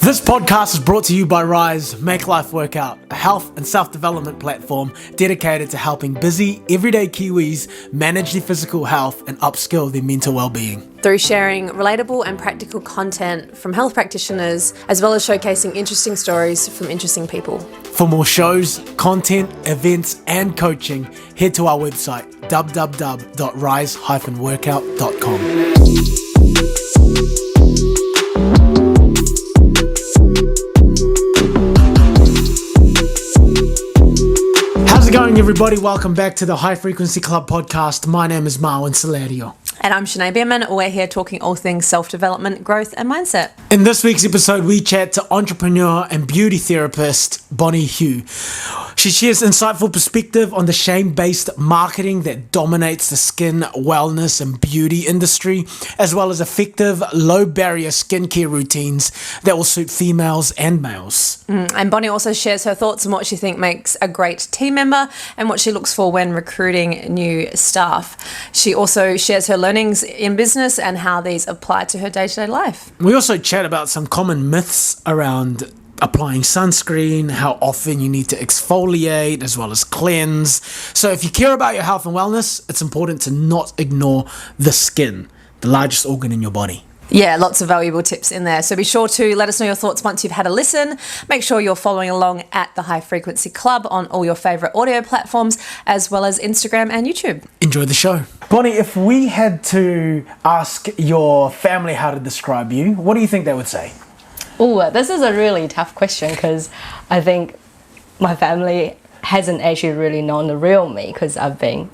This podcast is brought to you by RYYZN, Make Life Work Out, a health and self-development platform dedicated to helping busy, everyday Kiwis manage their physical health and upskill their mental well-being. Through sharing relatable and practical content from health practitioners, as well as showcasing interesting stories from interesting people. For more shows, content, events, and coaching, head to our website, www.ryz-workout.com. How's it going, everybody? Welcome back to the High Frequency Club podcast. My name is Marwan Salario. And I'm Sinead Bierman. We're here talking all things self-development, growth and mindset. In this week's episode, we chat to entrepreneur and beauty therapist Bonnie Hugh. She shares insightful perspective on the shame-based marketing that dominates the skin, wellness and beauty industry, as well as effective, low-barrier skincare routines that will suit females and males. And Bonnie also shares her thoughts on what she thinks makes a great team member and what she looks for when recruiting new staff. She also shares her learnings in business and how these apply to her day-to-day life. We also chat about some common myths around applying sunscreen, how often you need to exfoliate as well as cleanse. So if you care about your health and wellness, it's important to not ignore the skin, the largest organ in your body. Yeah, lots of valuable tips in there. So be sure to let us know your thoughts once you've had a listen. Make sure you're following along at the High Frequency Club on all your favourite audio platforms, as well as Instagram and YouTube. Enjoy the show. Bonnie, if we had to ask your family how to describe you, what do you think they would say? Oh, this is a really tough question because I think my family hasn't actually really known the real me because I've been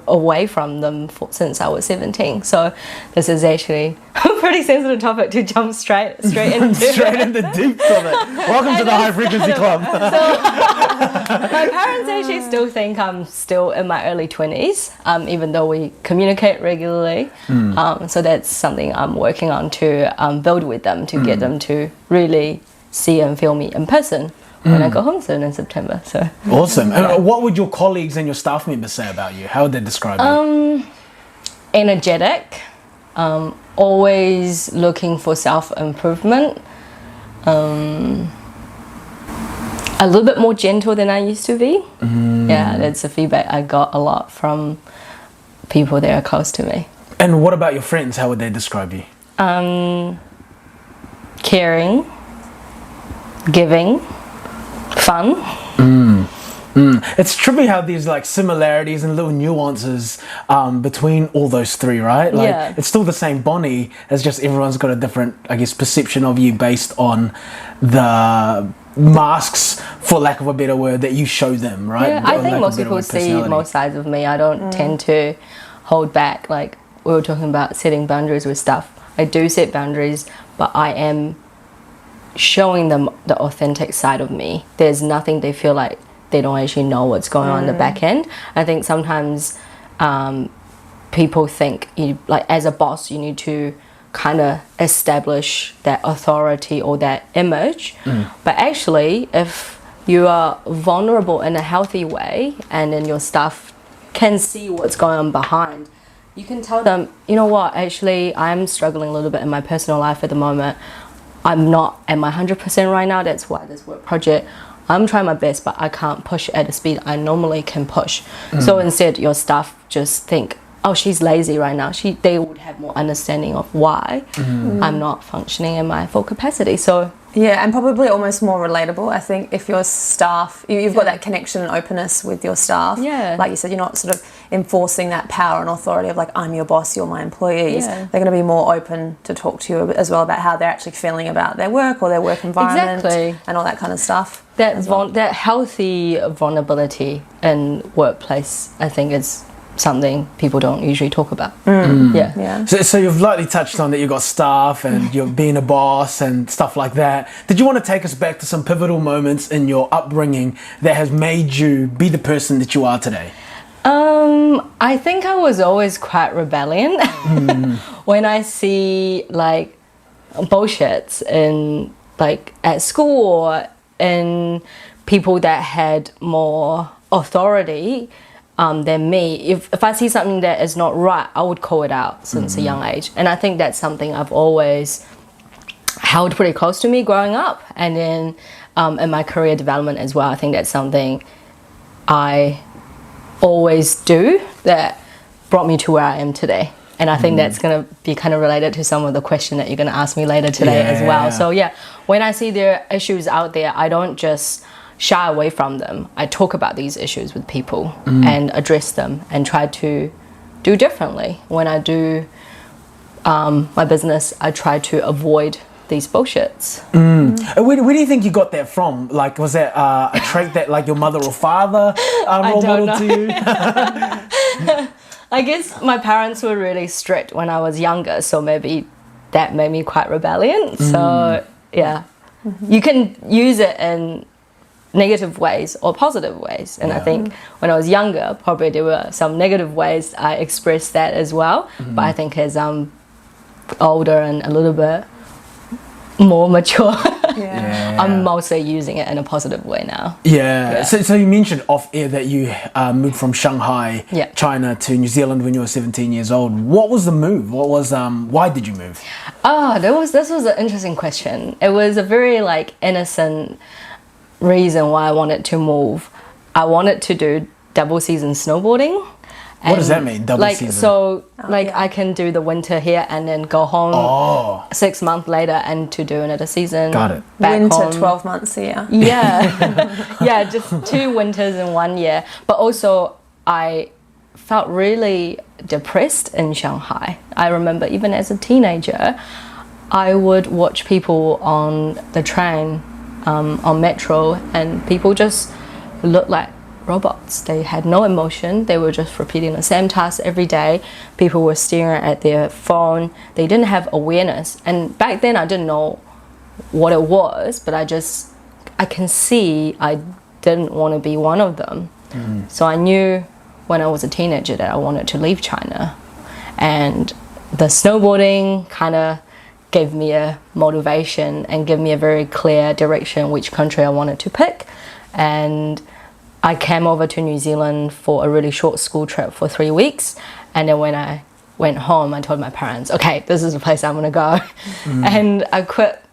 away from them since I was 17. So this is actually a pretty sensitive topic to jump straight into. Straight in the deep of it. Welcome to the High Frequency Club. My parents actually still think I'm still in my early 20s, even though we communicate regularly. So that's something I'm working on to build with them, to get them to really see and feel me in person when I go home soon in September. So awesome. And what would your colleagues and your staff members say about you? How would they describe you? Energetic, always looking for self-improvement, a little bit more gentle than I used to be. Yeah, that's the feedback I got a lot from people that are close to me. And what about your friends? How would they describe you? Caring, giving, fun. It's trippy how there's like similarities and little nuances between all those three, right? Like, yeah. It's still the same Bonnie, it's just everyone's got a different, I guess, perception of you based on the masks, for lack of a better word, that you show them, right? Yeah, I think most people see most sides of me. I don't tend to hold back. Like we were talking about setting boundaries with stuff. I do set boundaries, but I am showing them the authentic side of me. There's nothing they feel like they don't actually know what's going on in the back end. I think sometimes people think you, like as a boss, you need to kind of establish that authority or that image. But actually, if you are vulnerable in a healthy way and then your staff can see what's going on behind, you can tell them, you know what, actually I'm struggling a little bit in my personal life at the moment. I'm not at my 100% right now. That's why this work project, I'm trying my best, but I can't push at the speed I normally can push. So instead, your staff just think, oh, she's lazy right now. They would have more understanding of why I'm not functioning in my full capacity. So Yeah, and probably almost more relatable. I think if your staff, you've got that connection and openness with your staff. Yeah. Like you said, you're not sort of enforcing that power and authority of like, I'm your boss, you're my employees. Yeah. They're going to be more open to talk to you as well about how they're actually feeling about their work or their work environment. Exactly. And all that kind of stuff. That healthy vulnerability in workplace, I think, is something people don't usually talk about. Yeah. So you've lightly touched on that you've got staff and you're being a boss and stuff like that. Did you want to take us back to some pivotal moments in your upbringing that has made you be the person that you are today? I think I was always quite rebellion. When I see like bullshits in like at school or in people that had more authority than me, if I see something that is not right, I would call it out since a young age. And I think that's something I've always held pretty close to me growing up. And then in my career development as well, I think that's something I always do that brought me to where I am today. And I think that's going to be kind of related to some of the question that you're going to ask me later today as well. So when I see there are issues out there, I don't just shy away from them. I talk about these issues with people and address them and try to do differently. When I do my business, I try to avoid these bullshits. Where do you think you got that from? Like, was that a trait that like your mother or father role modeled to you? I guess my parents were really strict when I was younger, so maybe that made me quite rebellious. So you can use it in negative ways or positive ways, and I think when I was younger, probably there were some negative ways I expressed that as well. But I think as I'm older and a little bit more mature, I'm mostly using it in a positive way now. So you mentioned off air that you moved from Shanghai, China to New Zealand when you were 17 years old. What was the move? What was why did you move? This was an interesting question. It was a very like innocent reason why I wanted to move. I wanted to do double season snowboarding. What does that mean, double season? So, I can do the winter here and then go home 6 months later and to do another season. Got it. Winter, home. 12 months a year. Yeah. Just 2 winters in 1 year. But also, I felt really depressed in Shanghai. I remember even as a teenager, I would watch people on the train, on metro, and people just looked like robots. They had no emotion. They were just repeating the same task every day. People were staring at their phone. They didn't have awareness. And back then I didn't know what it was, but I can see I didn't want to be one of them. So I knew when I was a teenager that I wanted to leave China. And the snowboarding kind of gave me a motivation and gave me a very clear direction which country I wanted to pick. And I came over to New Zealand for a really short school trip for 3 weeks. And then when I went home, I told my parents, okay, this is the place I'm going to go. And I quit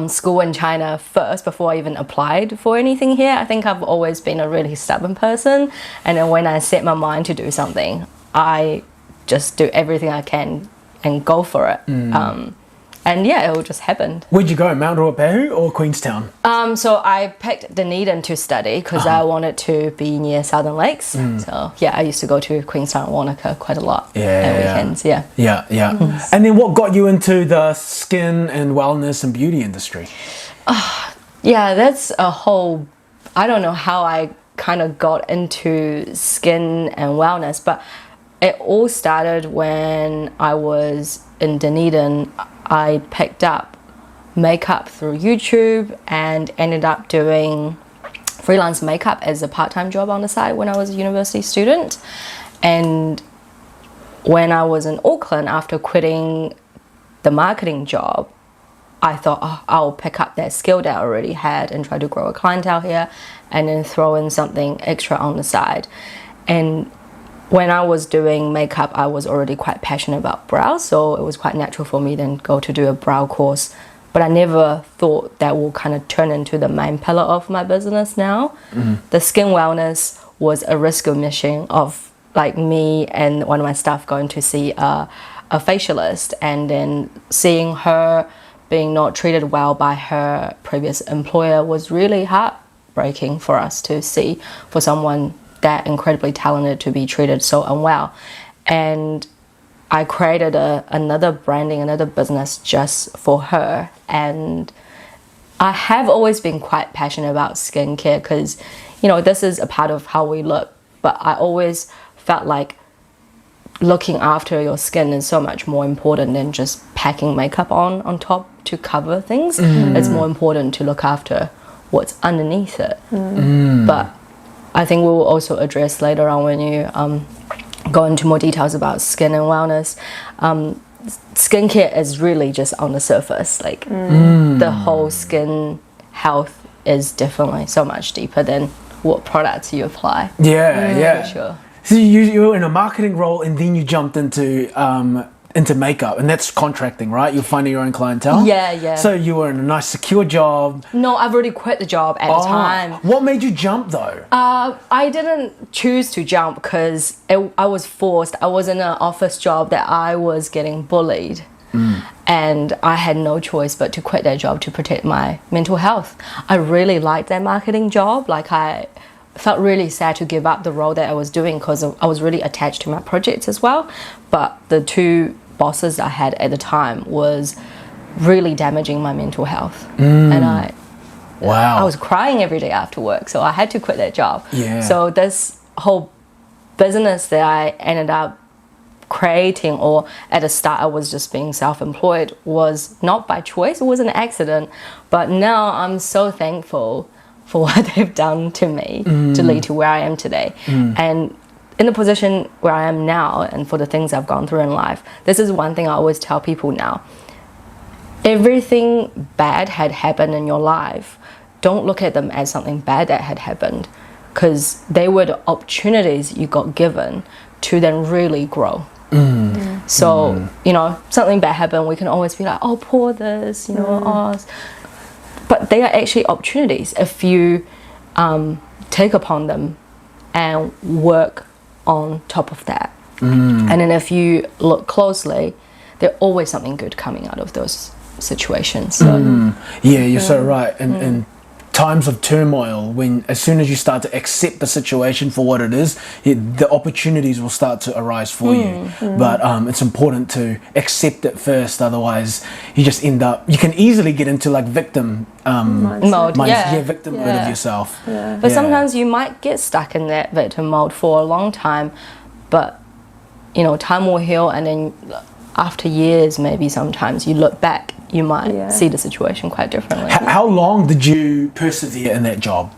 school in China first before I even applied for anything here. I think I've always been a really stubborn person. And then when I set my mind to do something, I just do everything I can and go for it. And it all just happened. Where'd you go, Mount Ruapehu or Queenstown? So I picked Dunedin to study because I wanted to be near Southern Lakes. So I used to go to Queenstown and Wanaka quite a lot at weekends. And then what got you into the skin and wellness and beauty industry? That's a whole, I don't know how I kind of got into skin and wellness, but it all started when I was in Dunedin. I picked up makeup through YouTube and ended up doing freelance makeup as a part-time job on the side when I was a university student. And when I was in Auckland, after quitting the marketing job, I thought, I'll pick up that skill that I already had and try to grow a clientele here and then throw in something extra on the side. And when I was doing makeup, I was already quite passionate about brows, so it was quite natural for me then go to do a brow course. But I never thought that will kind of turn into the main pillar of my business now. The skin wellness was a risk omission of like me and one of my staff going to see a facialist and then seeing her being not treated well by her previous employer was really heartbreaking for us to see, for someone that incredibly talented to be treated so unwell. And I created another branding, another business just for her. And I have always been quite passionate about skincare because, this is a part of how we look. But I always felt like looking after your skin is so much more important than just packing makeup on top to cover things. It's more important to look after what's underneath it. But I think we will also address later on when you go into more details about skin and wellness. Skincare is really just on the surface. Like the whole skin health is definitely so much deeper than what products you apply. For sure. So you were in a marketing role and then you jumped into into makeup, and that's contracting, right? You're finding your own clientele? Yeah. So you were in a nice secure job. No, I've already quit the job at the time. What made you jump though? I didn't choose to jump because I was forced. I was in an office job that I was getting bullied. And I had no choice but to quit that job to protect my mental health. I really liked that marketing job. Like, I felt really sad to give up the role that I was doing because I was really attached to my projects as well. But the two bosses I had at the time was really damaging my mental health. And I was crying every day after work, so I had to quit that job. So this whole business that I ended up creating, or at the start I was just being self-employed, was not by choice. It was an accident, but now I'm so thankful for what they've done to me to lead to where I am today. And in the position where I am now, and for the things I've gone through in life, this is one thing I always tell people now. Everything bad had happened in your life, don't look at them as something bad that had happened, because they were the opportunities you got given to then really grow. So, you know, something bad happened, we can always be like, oh, poor this, you know, but they are actually opportunities if you take upon them and work on top of that. And then if you look closely, there's always something good coming out of those situations. So. Yeah, you're so right. And times of turmoil, when as soon as you start to accept the situation for what it is, the opportunities will start to arise for you. But it's important to accept it first, otherwise you just end up, you can easily get into like victim mode. Victim mode of yourself. But sometimes you might get stuck in that victim mode for a long time, but you know, time will heal, and then after years, maybe sometimes you look back, you might see the situation quite differently. How long did you persevere in that job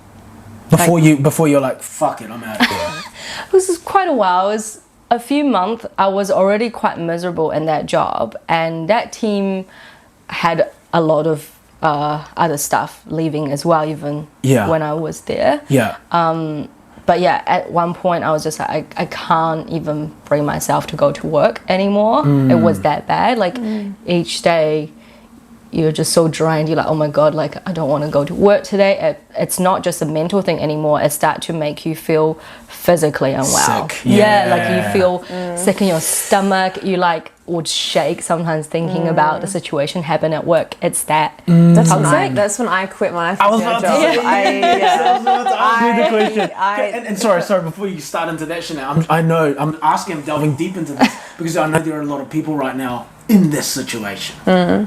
before you're like, fuck it, I'm out of here? It was quite a while. It was a few months. I was already quite miserable in that job, and that team had a lot of other stuff leaving as well, even when I was there. But yeah, at one point I was just like, I can't even bring myself to go to work anymore. It was that bad. Like each day you're just so drained. You're like, oh my God, like I don't want to go to work today. It's not just a mental thing anymore. It starts to make you feel physically unwell. Sick. Like you feel sick in your stomach. You like would shake sometimes thinking about the situation happened at work. It's that toxic. That's when I quit my I was job. about to ask you the question. And sorry, before you start into that, Chanel, I'm delving deep into this because I know there are a lot of people right now in this situation,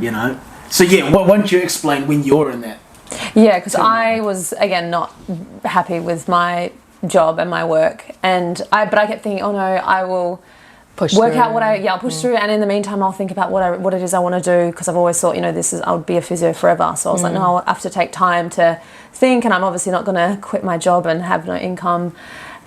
you know? So yeah, why don't you explain when you're in that? Yeah, because I was, again, not happy with my job and my work, but I kept thinking, oh no, I will work out what I'll push through, and in the meantime I'll think about what it is I want to do, because I've always thought, you know, I would be a physio forever. So I was like, no, I'll have to take time to think, and I'm obviously not going to quit my job and have no income.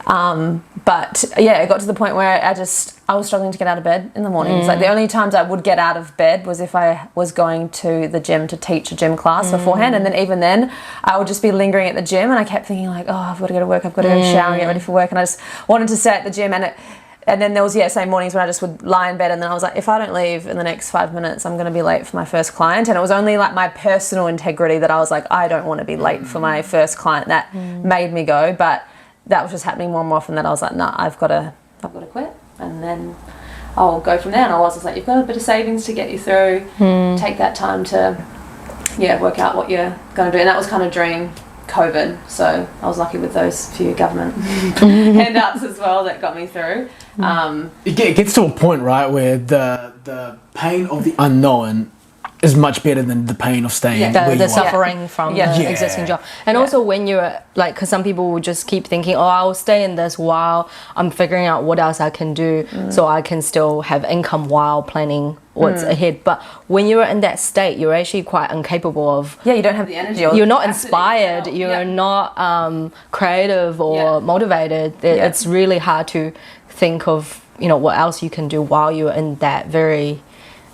But yeah, it got to the point where I was struggling to get out of bed in the mornings. Like the only times I would get out of bed was if I was going to the gym to teach a gym class beforehand, and then even then I would just be lingering at the gym, and I kept thinking like, oh, I've got to go to work, I've got to go shower and get ready for work, and I just wanted to stay at the gym. And then there was same mornings when I just would lie in bed, and then I was like, if I don't leave in the next 5 minutes, I'm going to be late for my first client. And it was only like my personal integrity that I was like, I don't want to be late for my first client, that made me go. But that was just happening more and more often, that I was like, no, I've got to quit, and then I'll go from there. And I was just like, you've got a bit of savings to get you through. Take that time to work out what you're going to do. And that was kind of during COVID, so I was lucky with those few government handouts as well that got me through. It gets to a point, right, where the pain of the unknown is much better than the pain of staying where you are. Suffering from the existing job. And also when you're like, because some people will just keep thinking, oh, I'll stay in this while I'm figuring out what else I can do so I can still have income while planning what's ahead. But when you're in that state, you're actually quite incapable of... Yeah, you don't have the energy. You're not inspired. You're not creative or motivated. It's really hard to think of, you know, what else you can do while you're in that very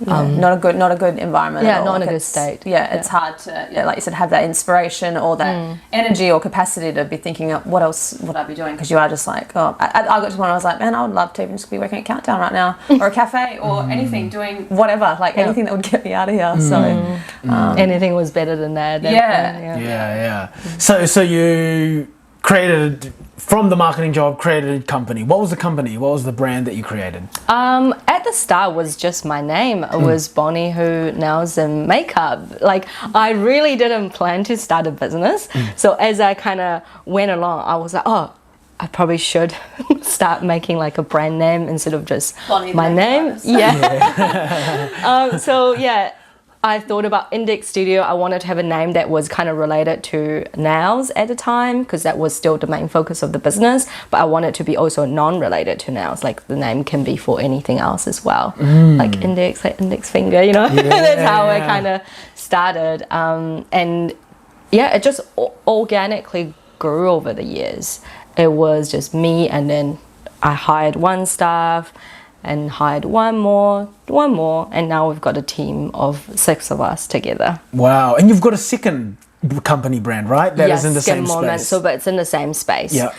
not a good environment. Yeah, at all. not in a good state. Yeah, it's hard to, like you said, have that inspiration or that energy or capacity to be thinking of what else would I be doing, because you are just like, oh, I got to one, I was like, man, I would love to even just be working at Countdown right now, or a cafe, or anything, doing whatever, like anything that would get me out of here. So anything was better than that. Yeah. So you created, from the marketing job, created a company. What was the company? What was the brand that you created? At the start was just my name. It was Bonnie Who Nails and Makeup. Like, I really didn't plan to start a business. So as I kind of went along, I was like, oh, I probably should start making like a brand name instead of just Bonnie my name. Artist. So yeah, I thought about Index Studio. I wanted to have a name that was kind of related to nails at the time, because that was still the main focus of the business. But I wanted to be also non-related to nails. Like, the name can be for anything else as well. Like index finger, you know. That's how I kind of started. And yeah, it just organically grew over the years. It was just me, and then I hired one staff and hired one more, and now we've got a team of 6 of us together. Wow. And you've got a second company brand, right? That is in the same space. So, but it's in the same space. Yeah.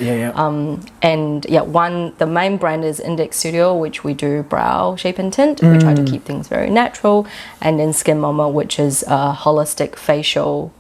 And yeah, the main brand is Index Studio, which we do brow shape and tint. We try to keep things very natural. And then Skin Mama, which is a holistic facial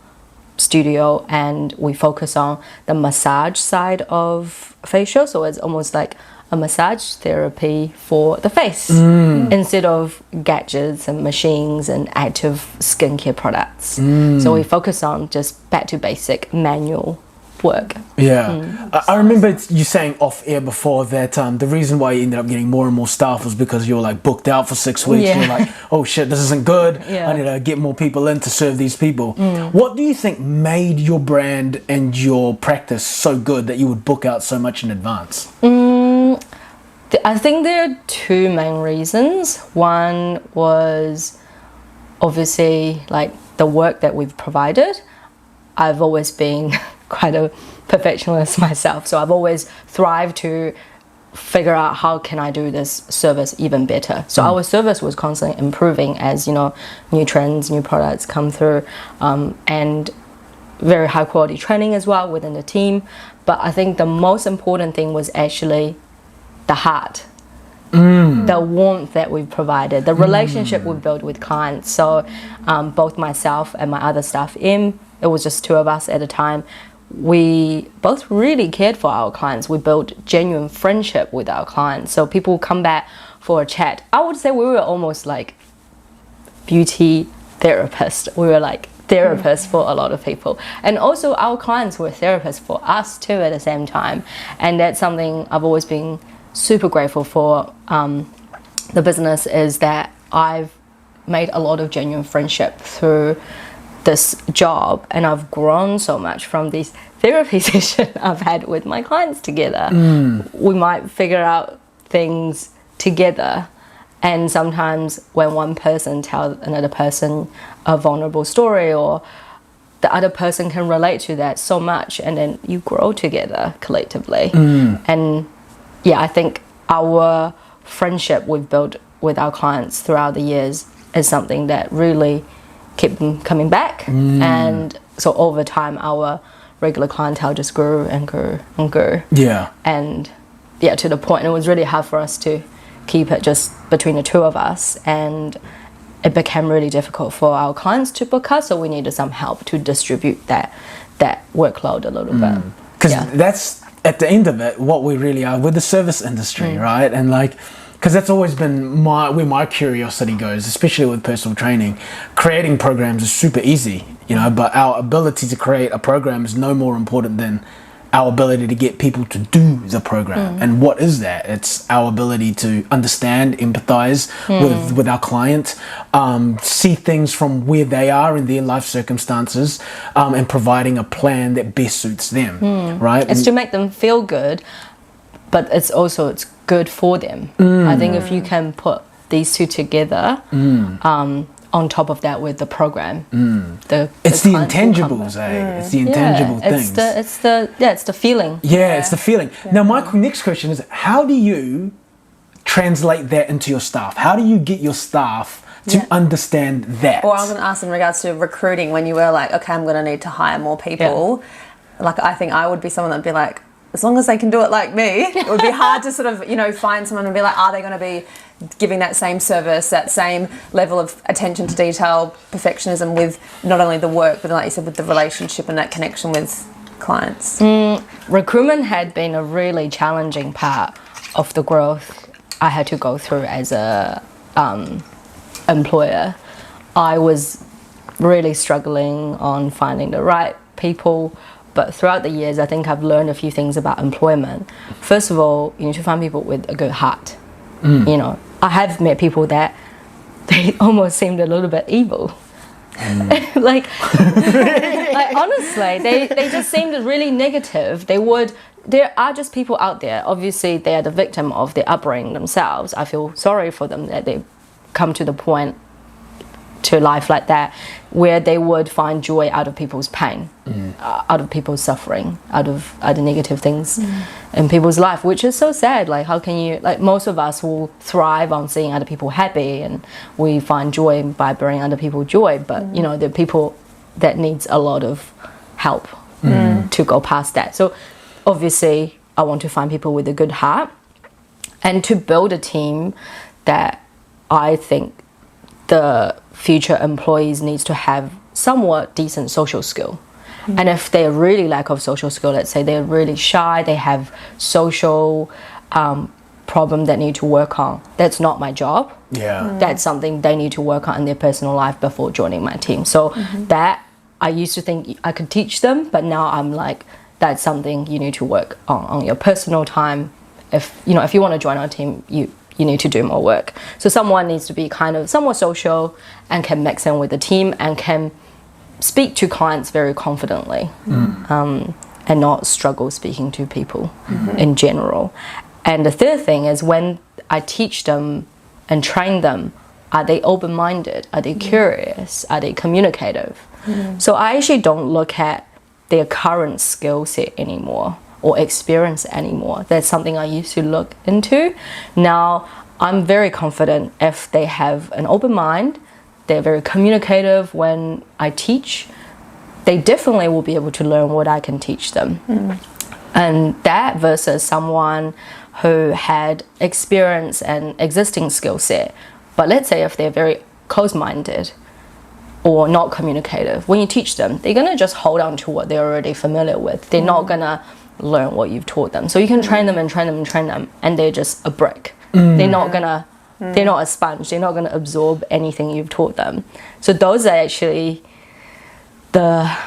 studio, and we focus on the massage side of facial. So it's almost like a massage therapy for the face instead of gadgets and machines and active skincare products. So we focus on just back to basic manual work. I remember you saying off air before that the reason why you ended up getting more and more staff was because you were like booked out for 6 weeks. You're like, oh shit, this isn't good. I need to get more people in to serve these people. What do you think made your brand and your practice so good that you would book out so much in advance? I think there are 2 main reasons. One was obviously like the work that we've provided. I've always been quite a perfectionist myself, so I've always thrived to figure out how can I do this service even better. So our service was constantly improving as, you know, new trends, new products come through, and very high quality training as well within the team. But I think the most important thing was actually the heart, the warmth that we've provided, the relationship we've built with clients. So both myself and my other staff, it was just 2 of us at a time. We both really cared for our clients. We built genuine friendship with our clients. So people come back for a chat. I would say we were almost like beauty therapists. We were like therapists for a lot of people. And also our clients were therapists for us too at the same time. And that's something I've always been super grateful for. The business is that I've made a lot of genuine friendship through this job, and I've grown so much from these therapy sessions I've had with my clients together. We might figure out things together, and sometimes when one person tells another person a vulnerable story, or the other person can relate to that so much, and then you grow together collectively. And yeah, I think our friendship we've built with our clients throughout the years is something that really kept them coming back. And so over time our regular clientele just grew and grew and grew. And yeah, to the point it was really hard for us to keep it just between the 2 of us, and it became really difficult for our clients to book us, so we needed some help to distribute that workload a little bit. Because that's at the end of it what we really are with the service industry, right? And like, because that's always been where my curiosity goes, especially with personal training. Creating programs is super easy, you know, but our ability to create a program is no more important than our ability to get people to do the program. And what is that? It's our ability to understand, empathize with our client, see things from where they are in their life circumstances, and providing a plan that best suits them, right? It's to make them feel good, but it's good for them. I think if you can put these 2 together, on top of that with the program, it's the intangibles, it's the intangible things. It's the feeling. It's the feeling. Now my next question is, how do you translate that into your staff? How do you get your staff to understand that. Or I was going to ask in regards to recruiting, when you were like, okay, I'm going to need to hire more people. Like, I think I would be someone that'd be like, as long as they can do it like me, it would be hard to sort of, you know, find someone and be like, are they going to be giving that same service, that same level of attention to detail, perfectionism with not only the work, but like you said, with the relationship and that connection with clients? Recruitment had been a really challenging part of the growth I had to go through as a employer. I was really struggling on finding the right people. But throughout the years, I think I've learned a few things about employment. First of all, you need to find people with a good heart. You know, I have met people that they almost seemed a little bit evil. like honestly, they just seemed really negative. There are just people out there. Obviously, they are the victim of their upbringing themselves. I feel sorry for them that they come to the point to life like that, where they would find joy out of people's pain, out of people's suffering, out of other negative things in people's life, which is so sad. Like, how can you, like, most of us will thrive on seeing other people happy, and we find joy by bringing other people joy, but you know, there are people that needs a lot of help to go past that. So obviously I want to find people with a good heart and to build a team that I think the future employees needs to have somewhat decent social skill. And if they really lack of social skill, let's say they're really shy, they have social problem that need to work on, that's not my job. That's something they need to work on in their personal life before joining my team. So that, I used to think I could teach them, but now I'm like, that's something you need to work on your personal time. If you want to join our team, you need to do more work. So someone needs to be kind of somewhat social and can mix in with the team and can speak to clients very confidently and not struggle speaking to people in general. And the third thing is, when I teach them and train them, are they open-minded? Are they curious? Are they communicative? So I actually don't look at their current skill set anymore or experience anymore. That's something I used to look into. Now I'm very confident if they have an open mind, they're very communicative when I teach, they definitely will be able to learn what I can teach them. And that versus someone who had experience and existing skill set, but let's say if they're very close-minded or not communicative, when you teach them, they're going to just hold on to what they're already familiar with. They're not going to learn what you've taught them. So you can train them and train them and train them, and they're just a brick. They're not gonna, they're not a sponge. They're not gonna absorb anything you've taught them. So those are actually the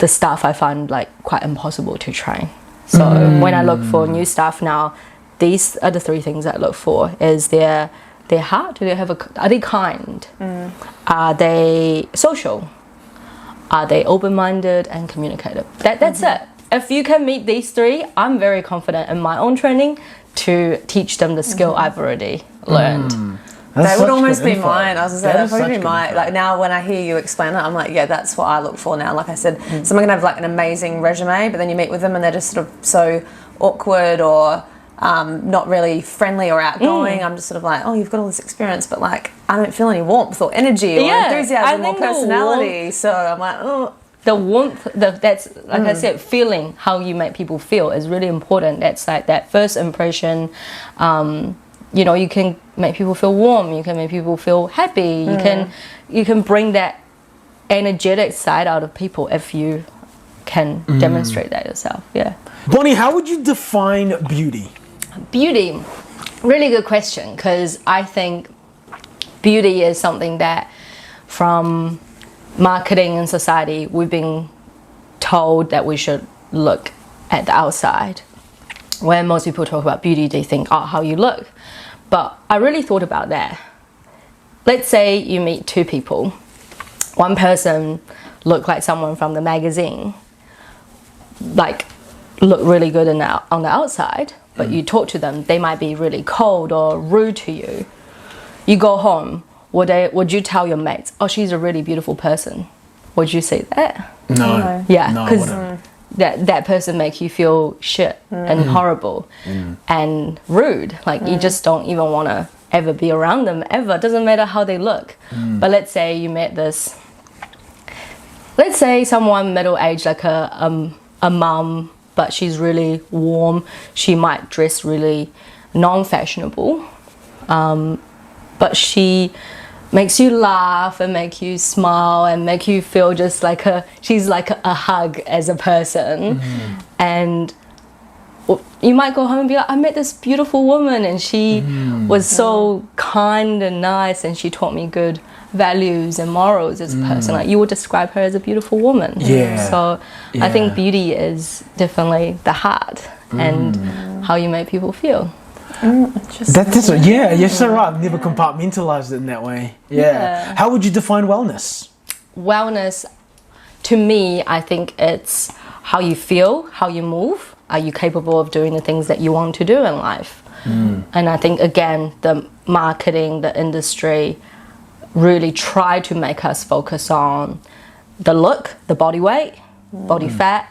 stuff I find like quite impossible to train. So when I look for new staff now, these are the three things I look for: is their heart? Are they kind? Are they social? Are they open-minded and communicative? That's it. If you can meet these three, I'm very confident in my own training to teach them the skill I've already learned. That would almost be mine. I was going to say, that would probably be mine. Like, now when I hear you explain that, I'm like, yeah, that's what I look for now. Like I said, someone can have like an amazing resume, but then you meet with them and they're just sort of so awkward or not really friendly or outgoing. I'm just sort of like, oh, you've got all this experience, but like, I don't feel any warmth or energy or enthusiasm or personality. So I'm like, oh. The warmth, that's, like I said, feeling how you make people feel is really important. That's like that first impression. You can make people feel warm. You can make people feel happy. You can bring that energetic side out of people if you can demonstrate that yourself. Yeah. Bonnie, how would you define beauty? Beauty, really good question, because I think beauty is something that from marketing and society, we've been told that we should look at the outside. When most people talk about beauty, they think, oh, how you look. But I really thought about that. Let's say you meet two people. One person look like someone from the magazine, like look really good on the outside, but you talk to them, they might be really cold or rude to you. You go home, would you tell your mates, oh, she's a really beautiful person? Would you say that? No. Yeah, because that person makes you feel shit and horrible and rude. Like you just don't even want to ever be around them ever. It doesn't matter how they look. But let's say you met this, let's say someone middle-aged, like a mum, but she's really warm. She might dress really non-fashionable, but she makes you laugh and make you smile and make you feel just like she's like a hug as a person. And you might go home and be like, I met this beautiful woman and she was so kind and nice and she taught me good values and morals as a person. Like, you would describe her as a beautiful woman. So I think beauty is definitely the heart and how you make people feel. You're so right. I've never compartmentalized it in that way. How would you define wellness? Wellness, to me, I think it's how you feel, how you move. Are you capable of doing the things that you want to do in life? And I think, again, the marketing, the industry really try to make us focus on the look, the body weight, body fat,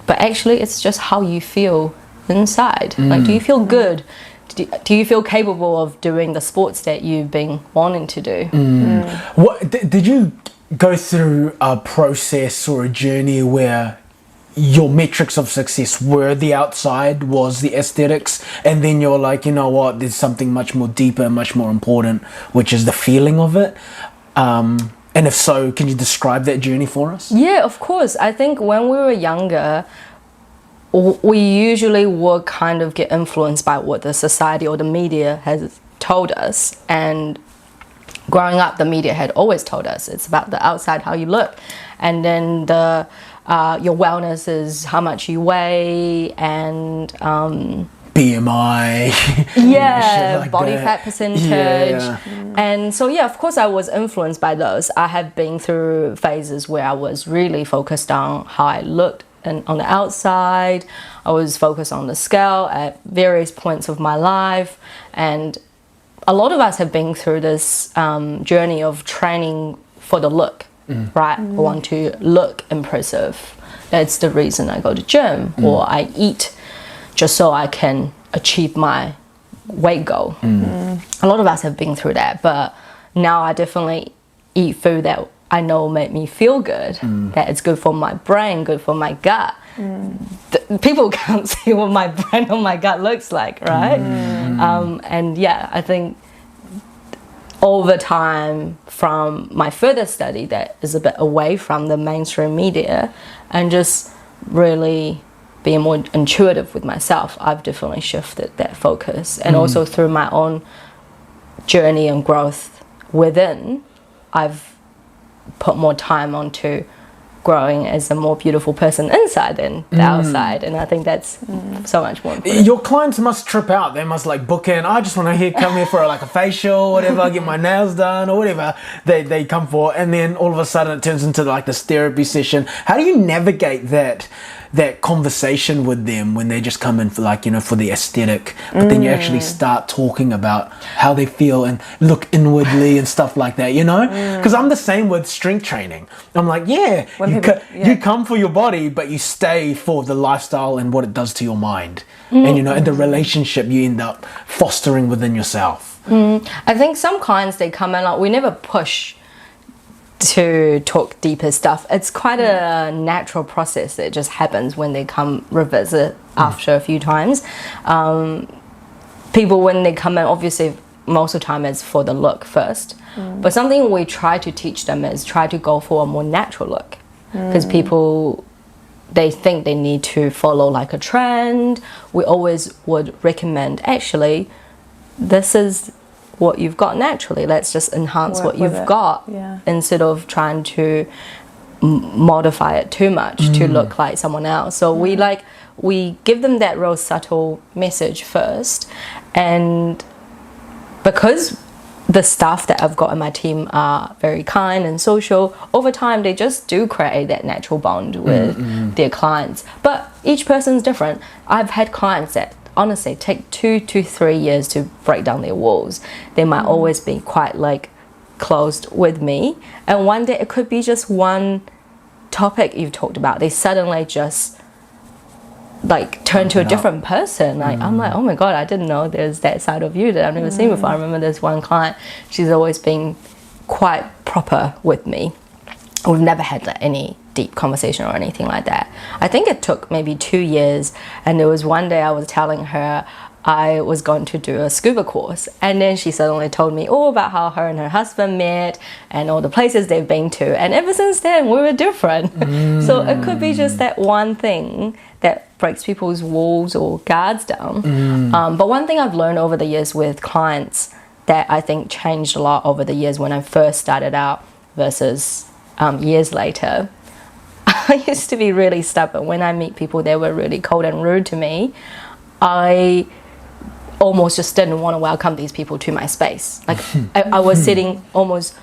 but actually it's just how you feel inside. Like, do you feel good? Do you feel capable of doing the sports that you've been wanting to do? What did you go through a process or a journey where your metrics of success were the outside, was the aesthetics, and then you're like, you know what, there's something much more deeper and much more important, which is the feeling of it? And if so, can you describe that journey for us? Yeah, of course. I think when we were younger, we usually would kind of get influenced by what the society or the media has told us. And growing up, the media had always told us it's about the outside, how you look. And then your wellness is how much you weigh and BMI, body fat percentage. And so, of course I was influenced by those. I have been through phases where I was really focused on how I looked and on the outside. I was focused on the scale at various points of my life, and a lot of us have been through this journey of training for the look, right? I want to look impressive. That's the reason I go to gym, or I eat just so I can achieve my weight goal. A lot of us have been through that, but now I definitely eat food that I know make me feel good, that it's good for my brain, good for my gut. People can't see what my brain or my gut looks like, right? And I think over time, from my further study that is a bit away from the mainstream media and just really being more intuitive with myself, I've definitely shifted that focus. And also through my own journey and growth within, I've put more time onto growing as a more beautiful person inside than the outside, and I think that's so much more important. Your clients must trip out. They must like book in, I just want to come here for like a facial, whatever, get my nails done or whatever they come for, and then all of a sudden it turns into like this therapy session. How do you navigate that conversation with them when they just come in for like, for the aesthetic, but then you actually start talking about how they feel and look inwardly and stuff like that, because I'm the same with strength training. I'm like, you come for your body, but you stay for the lifestyle and what it does to your mind, and and the relationship you end up fostering within yourself. I think some clients, they come in like, we never push to talk deeper stuff. It's quite a natural process that just happens when they come revisit after a few times. People, when they come in, obviously most of the time it's for the look first, but something we try to teach them is try to go for a more natural look, because people, they think they need to follow like a trend. We always would recommend, actually, this is what you've got naturally, let's just enhance what you've got, instead of trying to modify it too much to look like someone else. So we give them that real subtle message first, and because the staff that I've got in my team are very kind and social, over time they just do create that natural bond with their clients. But each person's different. I've had clients that honestly take 2 to 3 years to break down their walls. They might always be quite like closed with me, and one day it could be just one topic you've talked about. They suddenly just like turn to a different person. Like I'm like, oh my god, I didn't know there's that side of you that I've never seen before. I remember this one client, she's always been quite proper with me. We've never had like any deep conversation or anything like that. I think it took maybe 2 years, and there was one day I was telling her I was going to do a scuba course, and then she suddenly told me all about how her and her husband met and all the places they've been to, and ever since then we were different. So it could be just that one thing that breaks people's walls or guards down. But one thing I've learned over the years with clients that I think changed a lot over the years when I first started out versus years later, I used to be really stubborn. When I meet people that were really cold and rude to me, I almost just didn't want to welcome these people to my space. Like I was setting almost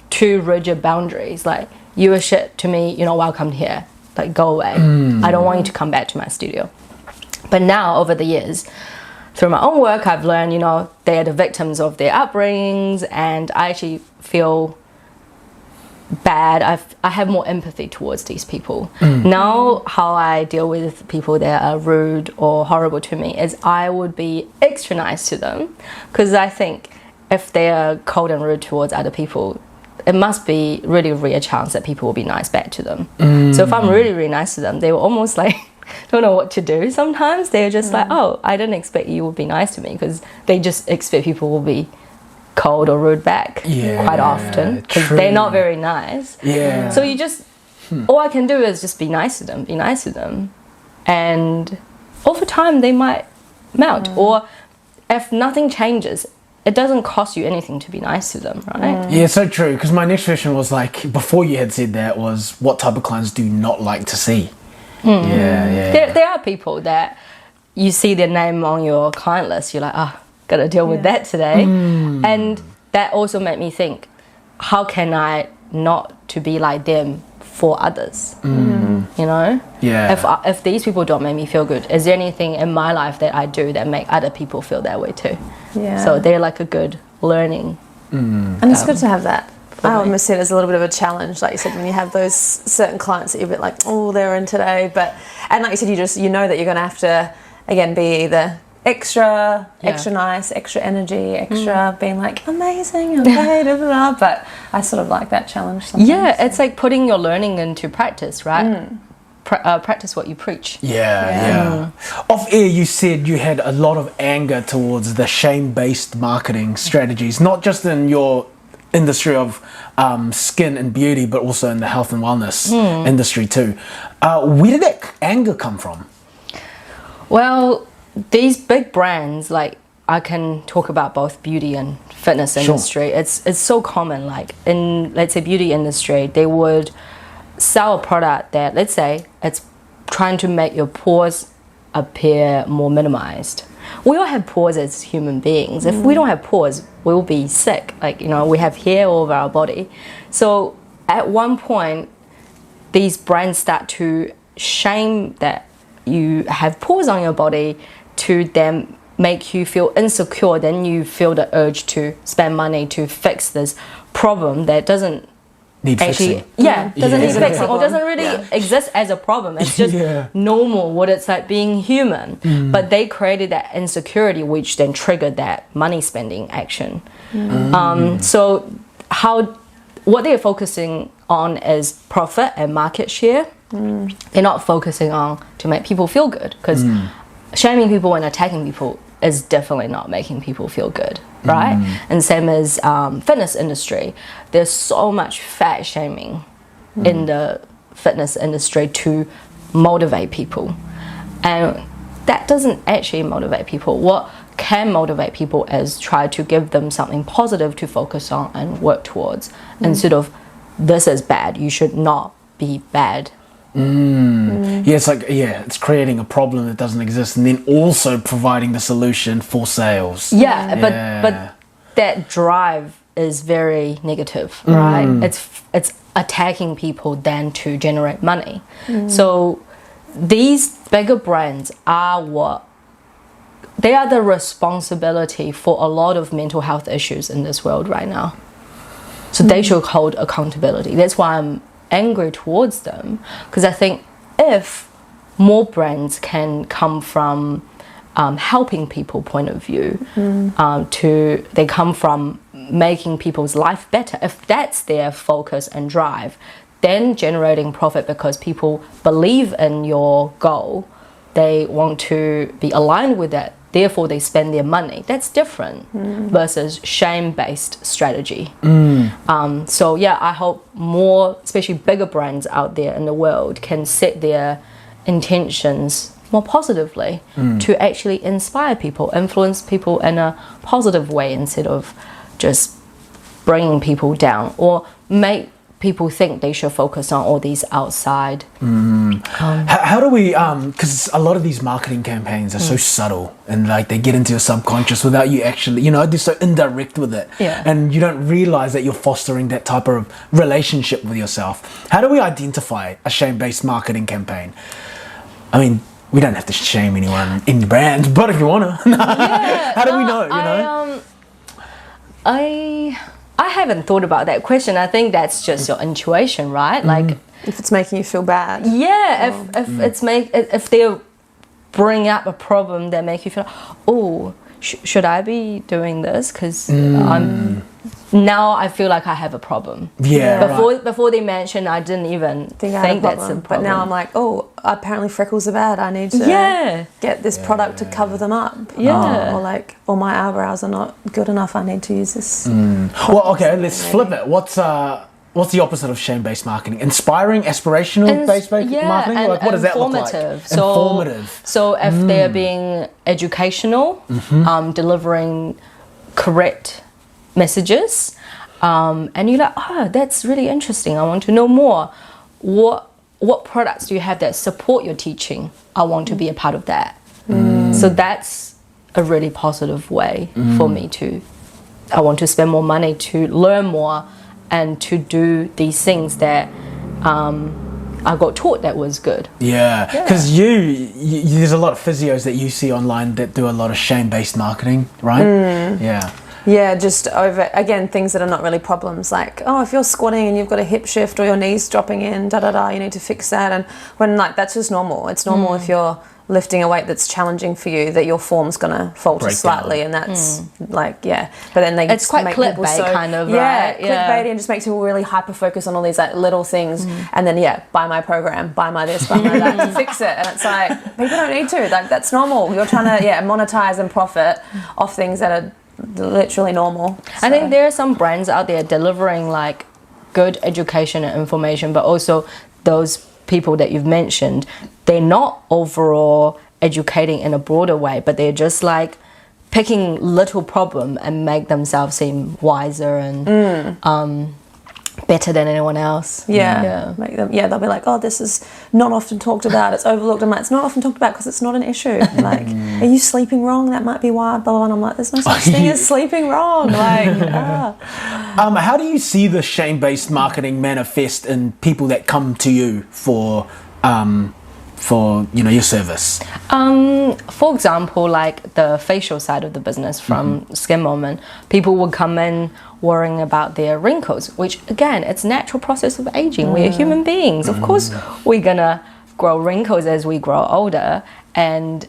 too rigid boundaries. Like, you are shit to me, you're not welcome here. Like, go away. I don't want you to come back to my studio. But now, over the years, through my own work, I've learned, you know, they are the victims of their upbringings, and I actually feel bad. I have more empathy towards these people. Now, how I deal with people that are rude or horrible to me is I would be extra nice to them, because I think if they are cold and rude towards other people, it must be really a rare chance that people will be nice back to them. So if I'm really, really nice to them, they will almost like don't know what to do sometimes. They're just like, oh, I didn't expect you would be nice to me, because they just expect people will be cold or rude back quite often, because they're not very nice. So you just all I can do is just be nice to them, and over time they might melt. Or if nothing changes, it doesn't cost you anything to be nice to them, right? Yeah, so true. Because my next question was like, before you had said that, was what type of clients do you not like to see? There are people that you see their name on your client list, you're like, oh, gotta deal with that today. And that also made me think, how can I not to be like them for others? You know? If these people don't make me feel good, is there anything in my life that I do that make other people feel that way too? So they're like a good learning. And it's good to have that. I almost see it as a little bit of a challenge, like you said, when you have those certain clients that you're a bit like, oh, they're in today. And like you said, you know that you're going to have to, again, be either extra nice, extra energy, extra being like, amazing, okay, blah, blah, blah. But I sort of like that challenge sometimes. Yeah, it's like putting your learning into practice, right? Practice what you preach. Off air, you said you had a lot of anger towards the shame-based marketing strategies, not just in your industry of skin and beauty, but also in the health and wellness industry too. Where did that anger come from? Well, these big brands, like I can talk about both beauty and fitness industry. It's so common. Like in, let's say, beauty industry, they would sell a product that, let's say, it's trying to make your pores appear more minimized. We all have pores as human beings. If we don't have pores, we'll be sick. Like, you know, we have hair all over our body. So at one point, these brands start to shame that you have pores on your body to then make you feel insecure. Then you feel the urge to spend money to fix this problem that doesn't need fixing. Doesn't need fixing, or doesn't really exist as a problem. It's just normal, what it's like being human. But they created that insecurity, which then triggered that money spending action. So what they're focusing on is profit and market share. They're not focusing on to make people feel good, because shaming people and attacking people is definitely not making people feel good, right? And same as fitness industry. There's so much fat shaming in the fitness industry to motivate people, and that doesn't actually motivate people. What can motivate people is try to give them something positive to focus on and work towards, instead of, this is bad, you should not be bad. It's like, it's creating a problem that doesn't exist, and then also providing the solution for sales. But that drive is very negative, right? It's attacking people then to generate money. So these bigger brands are they are the responsibility for a lot of mental health issues in this world right now. So they should hold accountability. That's why I'm angry towards them, because I think if more brands can come from helping people point of view, they come from making people's life better. If that's their focus and drive, then generating profit because people believe in your goal, they want to be aligned with that, therefore they spend their money. That's different versus shame-based strategy. So yeah, I hope more, especially bigger brands out there in the world, can set their intentions more positively to actually inspire people, influence people in a positive way instead of just bringing people down or make people think they should focus on all these outside. How do we, because a lot of these marketing campaigns are so subtle and like they get into your subconscious without you actually, you know, they're so indirect with it. And you don't realize that you're fostering that type of relationship with yourself. How do we identify a shame-based marketing campaign? I mean, we don't have to shame anyone in the brand, but if you want to, how do we know, you know? I haven't thought about that question. I think that's just your intuition, right? Like, if it's making you feel bad. Yeah, if they bring up a problem that make you feel, oh, should I be doing this? Because now I feel like I have a problem. Before they mentioned, I didn't even think that's a problem. But now I'm like, oh, apparently freckles are bad. I need to get this product to cover them up. Or like, or my eyebrows are not good enough. I need to use this. Well, okay, let's flip it. What's the opposite of shame-based marketing? Inspiring, aspirational-based marketing? Like, what does that look like? Informative. So if they're being educational, delivering correct messages, and you're like, oh, that's really interesting, I want to know more. What products do you have that support your teaching? I want to be a part of that. So that's a really positive way for me I want to spend more money to learn more and to do these things that I got taught that was good. Because there's a lot of physios that you see online that do a lot of shame-based marketing, right? Yeah, just over, again, things that are not really problems, like, oh, if you're squatting and you've got a hip shift or your knee's dropping in, you need to fix that. And when, like, that's just normal. It's normal if you're lifting a weight that's challenging for you, that your form's going to falter slightly, and that's, like, but then they it's quite make clickbait people so, kind of, right? Clickbait, and just makes people really hyper-focus on all these, like, little things, and then, buy my program, buy my this, buy my that, to fix it. And it's like, people don't need to. Like, that's normal. You're trying to, monetize and profit off things that are literally normal. I think there are some brands out there delivering like good education and information, but also those people that you've mentioned, they're not overall educating in a broader way, but they're just like picking little problem and make themselves seem wiser and better than anyone else. Make them, they'll be like, oh, this is not often talked about, it's overlooked. I'm like, it's not often talked about because it's not an issue. Like, are you sleeping wrong? That might be why, blah, blah. And I'm like, there's no such thing as sleeping wrong. Like, how do you see the shame-based marketing manifest in people that come to you for your service? For example, like the facial side of the business from Skin Moment, people would come in worrying about their wrinkles, which again, it's a natural process of aging. We're human beings. Of course, we're gonna grow wrinkles as we grow older, and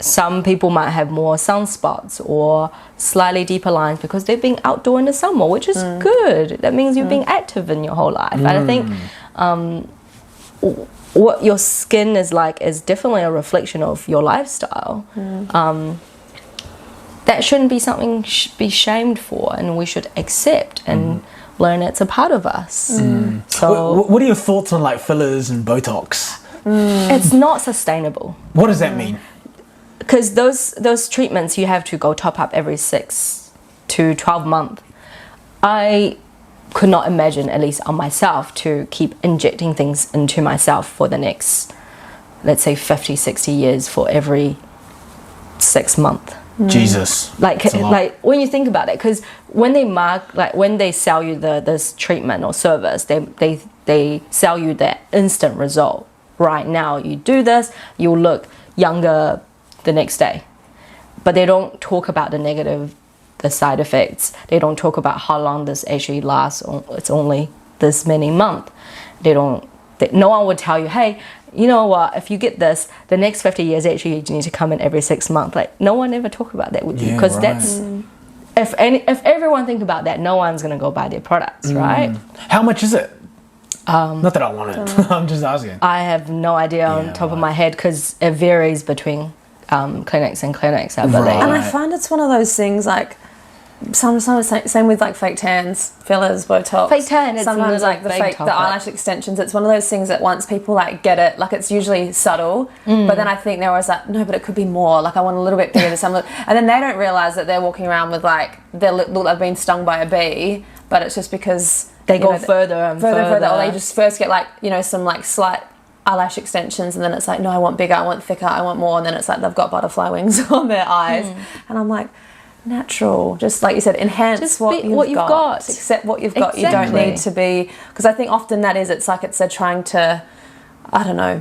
some people might have more sunspots or slightly deeper lines because they've been outdoor in the summer, which is good. That means you've been active in your whole life. And I think what your skin is like is definitely a reflection of your lifestyle. That shouldn't be something be shamed for, and we should accept and learn it's a part of us. So, what are your thoughts on like fillers and Botox? It's not sustainable. What does that mean? Because those treatments you have to go top up every 6 to 12 months. I could not imagine, at least on myself, to keep injecting things into myself for the next, let's say 50, 60 years for every 6 months. Jesus. Like when you think about it, because when they sell you this treatment or service, they sell you that instant result. Right now, you do this, you'll look younger the next day. But they don't talk about the side effects. They don't talk about how long this actually lasts. It's only this many months. No one would tell you, hey, you know what, if you get this, the next 50 years actually you need to come in every 6 months. Like, no one ever talk about that with you, because that's, if everyone think about that, no one's gonna go buy their products, right? How much is it? Not that I want it. I'm just asking. I have no idea on top of my head, because it varies between clinics and clinics, I believe. And I find it's one of those things, like, sometimes same with like fake tans, fillers, Botox. Fake tan, it's sometimes like the topic. eyelash extensions. It's one of those things that once people like get it, like it's usually subtle, but then I think they're always like, no, but it could be more. Like I want a little bit bigger, and then they don't realize that they're walking around with like they look like they've been stung by a bee, but it's just because they go further and further, or they just first get like, you know, some like slight eyelash extensions, and then it's like, no, I want bigger, I want thicker, I want more, and then it's like they've got butterfly wings on their eyes, and I'm like, natural, just like you said, enhance just what you've got, accept what you've got. You don't need to be, because I think often that is, it's like it's they're trying to, I don't know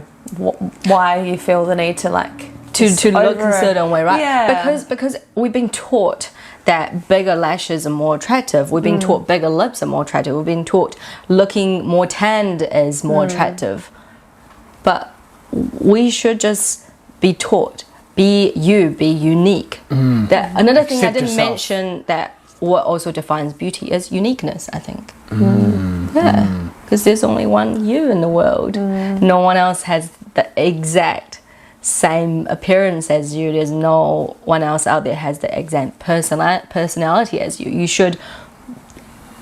why you feel the need to like to look a certain way, right? Yeah. Because we've been taught that bigger lashes are more attractive. We've been taught bigger lips are more attractive. We've been taught looking more tanned is more attractive. But we should just be taught, be you, be unique. That another thing I didn't mention, that what also defines beauty is uniqueness, I think. Yeah, because there's only one you in the world. No one else has the exact same appearance as you. There's no one else out there has the exact personality as you. You should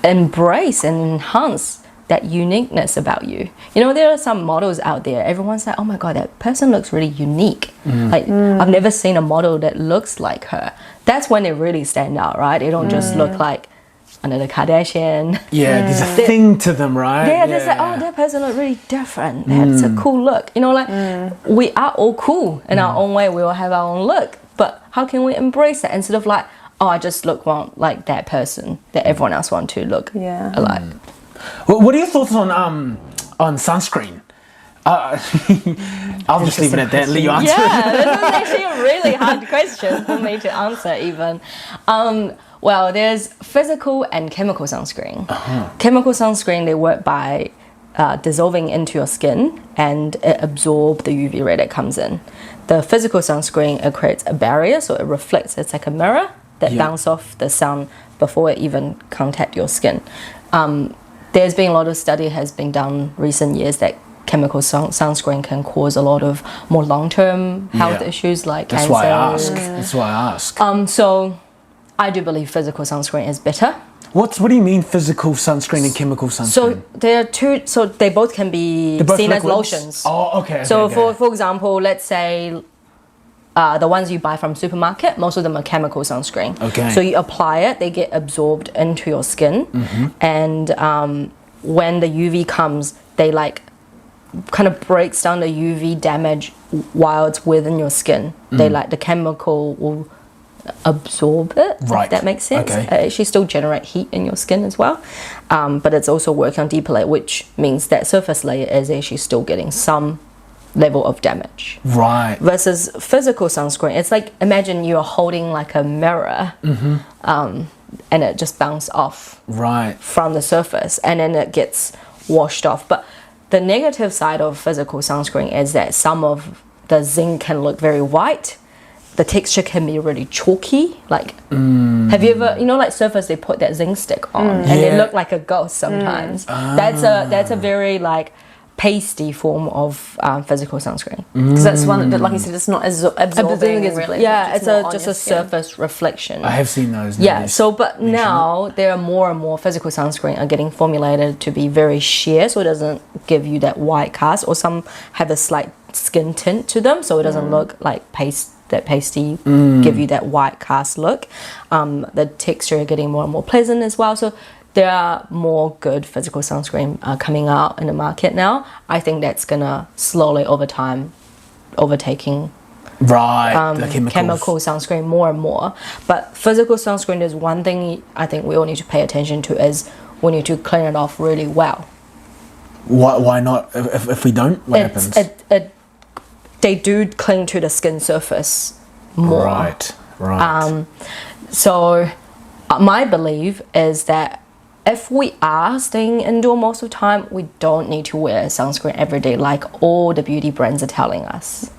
embrace and enhance that uniqueness about you. You know, there are some models out there, everyone's like, oh my god, that person looks really unique. Like, I've never seen a model that looks like her. That's when they really stand out, right? They don't just look like another Kardashian. Yeah, there's a thing to them, right? Yeah, there's like, oh, that person look really different. That's a cool look. You know, like, we are all cool in our own way. We all have our own look. But how can we embrace that instead of like, oh, I just look like that person that everyone else wants to look alike? What are your thoughts on sunscreen? I'll just leave it at that and let you answer it. Yeah, this is actually a really hard question for me to answer even. Well, there's physical and chemical sunscreen. Chemical sunscreen, they work by dissolving into your skin and it absorbs the UV ray that comes in. The physical sunscreen, it creates a barrier, so it reflects. It's like a mirror that bounces off the sun before it even contact your skin. There's been a lot of study has been done recent years that chemical sunscreen can cause a lot of more long-term health issues like cancer. That's why I ask. So I do believe physical sunscreen is better. What do you mean physical sunscreen and chemical sunscreen? So there are two. So they both can be seen as lotions. Oh, okay. So for example, let's say the ones you buy from supermarket, most of them are chemical sunscreen. Okay. So you apply it, they get absorbed into your skin, and when the UV comes, they like kind of breaks down the UV damage while it's within your skin. They like the chemical will absorb it. Right. If that makes sense. Okay. It actually still generate heat in your skin as well, but it's also working on deeper layer, which means that surface layer is actually still getting some level of damage. Right. Versus physical sunscreen, it's like, imagine you're holding like a mirror, and it just bounces off from the surface, and then it gets washed off. But the negative side of physical sunscreen is that some of the zinc can look very white. The texture can be really chalky. Like, have you ever, you know, like Surface, they put that zinc stick on and they look like a ghost sometimes. That's a very like pasty form of physical sunscreen. Because that's one that, like you said, it's not as absorbing really. Yeah, it's just a surface reflection. I have seen those. Yeah, so but now there are more and more physical sunscreen are getting formulated to be very sheer, so it doesn't give you that white cast, or some have a slight skin tint to them, so it doesn't look like pasty, give you that white cast look. The texture are getting more and more pleasant as well. So there are more good physical sunscreen coming out in the market now. I think that's gonna slowly over time overtaking the chemical sunscreen more and more. But physical sunscreen is one thing I think we all need to pay attention to, is we need to clean it off really well. Why not? If we don't, what happens? They do cling to the skin surface more. Right. So my belief is that if we are staying indoor most of the time, we don't need to wear sunscreen every day like all the beauty brands are telling us.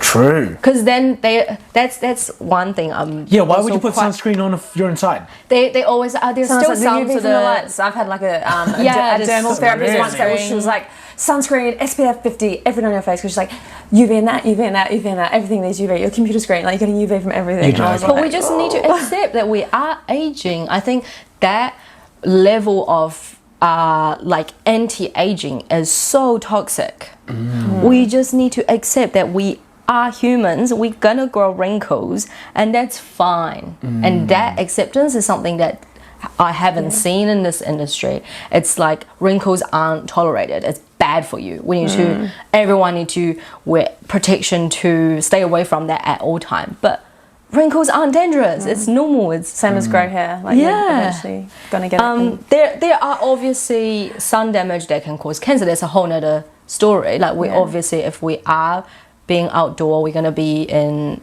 True. Because then that's one thing. Why would you put sunscreen on if you're inside? They always are. There's still some UV to from the lights. I've had like a dermal therapist once that she was like, sunscreen, SPF 50, everything on your face, because she's like, UV in that, UV in that, UV in that, everything needs UV. Your computer screen, like you're getting UV from everything. But we just need to accept that we are aging. I think that level of like anti-aging is so toxic. We just need to accept that we are humans, we're gonna grow wrinkles, and that's fine. And that acceptance is something that I haven't seen in this industry. It's like wrinkles aren't tolerated. It's bad for you. We need to, everyone need to wear protection to stay away from that at all time. But wrinkles aren't dangerous. It's normal. It's same as grey hair. Like you're eventually gonna get it. There are obviously sun damage that can cause cancer. That's a whole nother story. Like we obviously, if we are being outdoor, we're gonna be in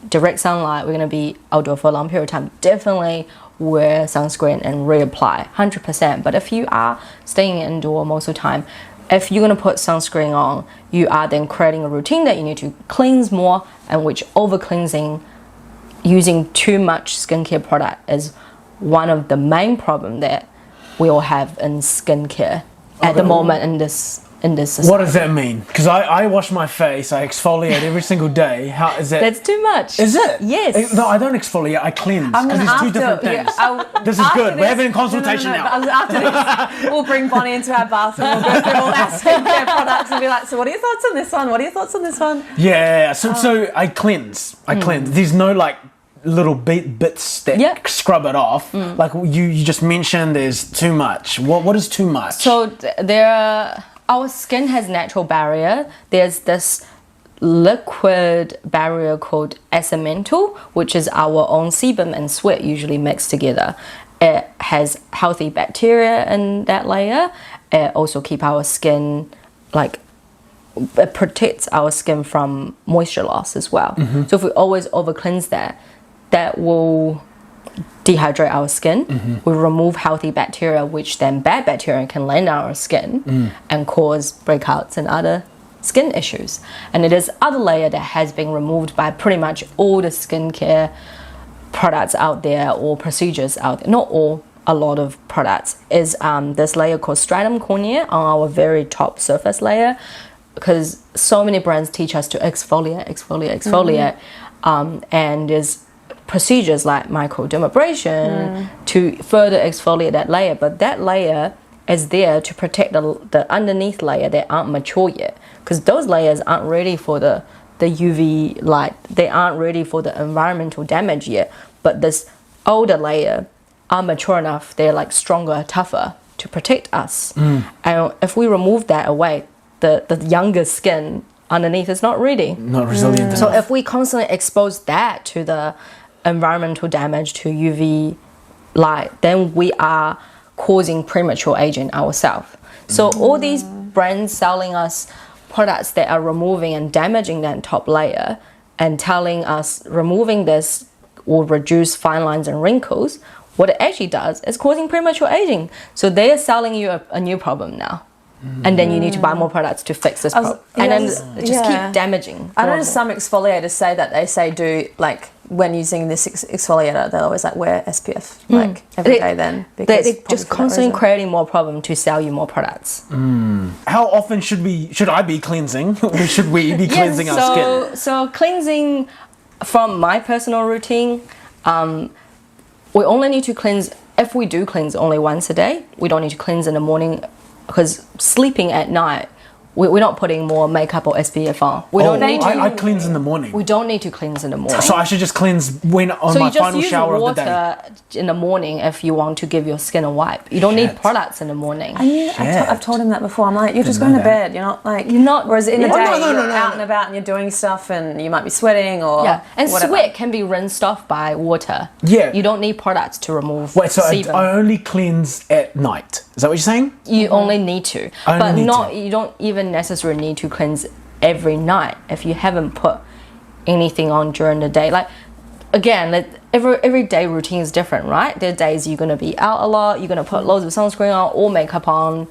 direct sunlight, we're gonna be outdoor for a long period of time, definitely wear sunscreen and reapply 100%. But if you are staying indoor most of the time, if you're gonna put sunscreen on, you are then creating a routine that you need to cleanse more, and which over cleansing, using too much skincare product is one of the main problem that we all have in skincare at the moment in this society. What does that mean? Because I wash my face, I exfoliate every single day. How is that? That's too much. Is it? Yes. No, I don't exfoliate, I cleanse. Because it's two different things. This is good. We're having a consultation now. After this, we'll bring Bonnie into our bathroom. We'll go through all our skincare products and be like, so what are your thoughts on this one? What are your thoughts on this one? Yeah, so I cleanse. There's no like little bits that scrub it off. Like you just mentioned, there's too much. What is too much? So our skin has natural barrier. There's this liquid barrier called acetamental, which is our own sebum and sweat usually mixed together. It has healthy bacteria in that layer. It also keeps our skin, like, it protects our skin from moisture loss as well. So if we always over cleanse that will dehydrate our skin. We remove healthy bacteria, which then bad bacteria can land on our skin and cause breakouts and other skin issues. And it is other layer that has been removed by pretty much all the skincare products out there or procedures out there. Not all, a lot of products is this layer called stratum corneae on our very top surface layer, because so many brands teach us to exfoliate, and there's procedures like microdermabrasion to further exfoliate that layer, but that layer is there to protect the underneath layer that aren't mature yet, because those layers aren't ready for the UV light, they aren't ready for the environmental damage yet, but this older layer are mature enough, they're like stronger, tougher to protect us. And if we remove that away, the younger skin underneath is not ready, not resilient so enough. if we constantly expose that to the environmental damage, to UV light, then we are causing premature aging ourselves. So all these brands selling us products that are removing and damaging that top layer and telling us removing this will reduce fine lines and wrinkles, what it actually does is causing premature aging. So they are selling you a new problem now. And then you need to buy more products to fix this problem. And then just keep damaging. I know some exfoliators say that they say do, like, when using this exfoliator, they'll always like wear SPF like every day then. Because they're just constantly creating more problem to sell you more products. How often should I be cleansing? Or should we be cleansing our skin? So cleansing, from my personal routine, we only need to cleanse, if we do cleanse only once a day, we don't need to cleanse in the morning, because sleeping at night, we're not putting more makeup or SPF on. We don't need to. I cleanse in the morning. We don't need to cleanse in the morning. So I should just cleanse when on my final shower of the day. So you just use water in the morning if you want to give your skin a wipe. You don't need products in the morning. I've told him that before. I'm like, you're just going to bed. You're not like, Whereas in the day, you're out and about and you're doing stuff and you might be sweating or and whatever. sweat can be rinsed off by water. Yeah. You don't need products to remove. Wait, so sebum. I only cleanse at night. Is that what you're saying? You only need to, you don't even necessarily need to cleanse every night if you haven't put anything on during the day. Like again, everyday routine is different, right? There are days you're going to be out a lot, you're going to put loads of sunscreen on or makeup on,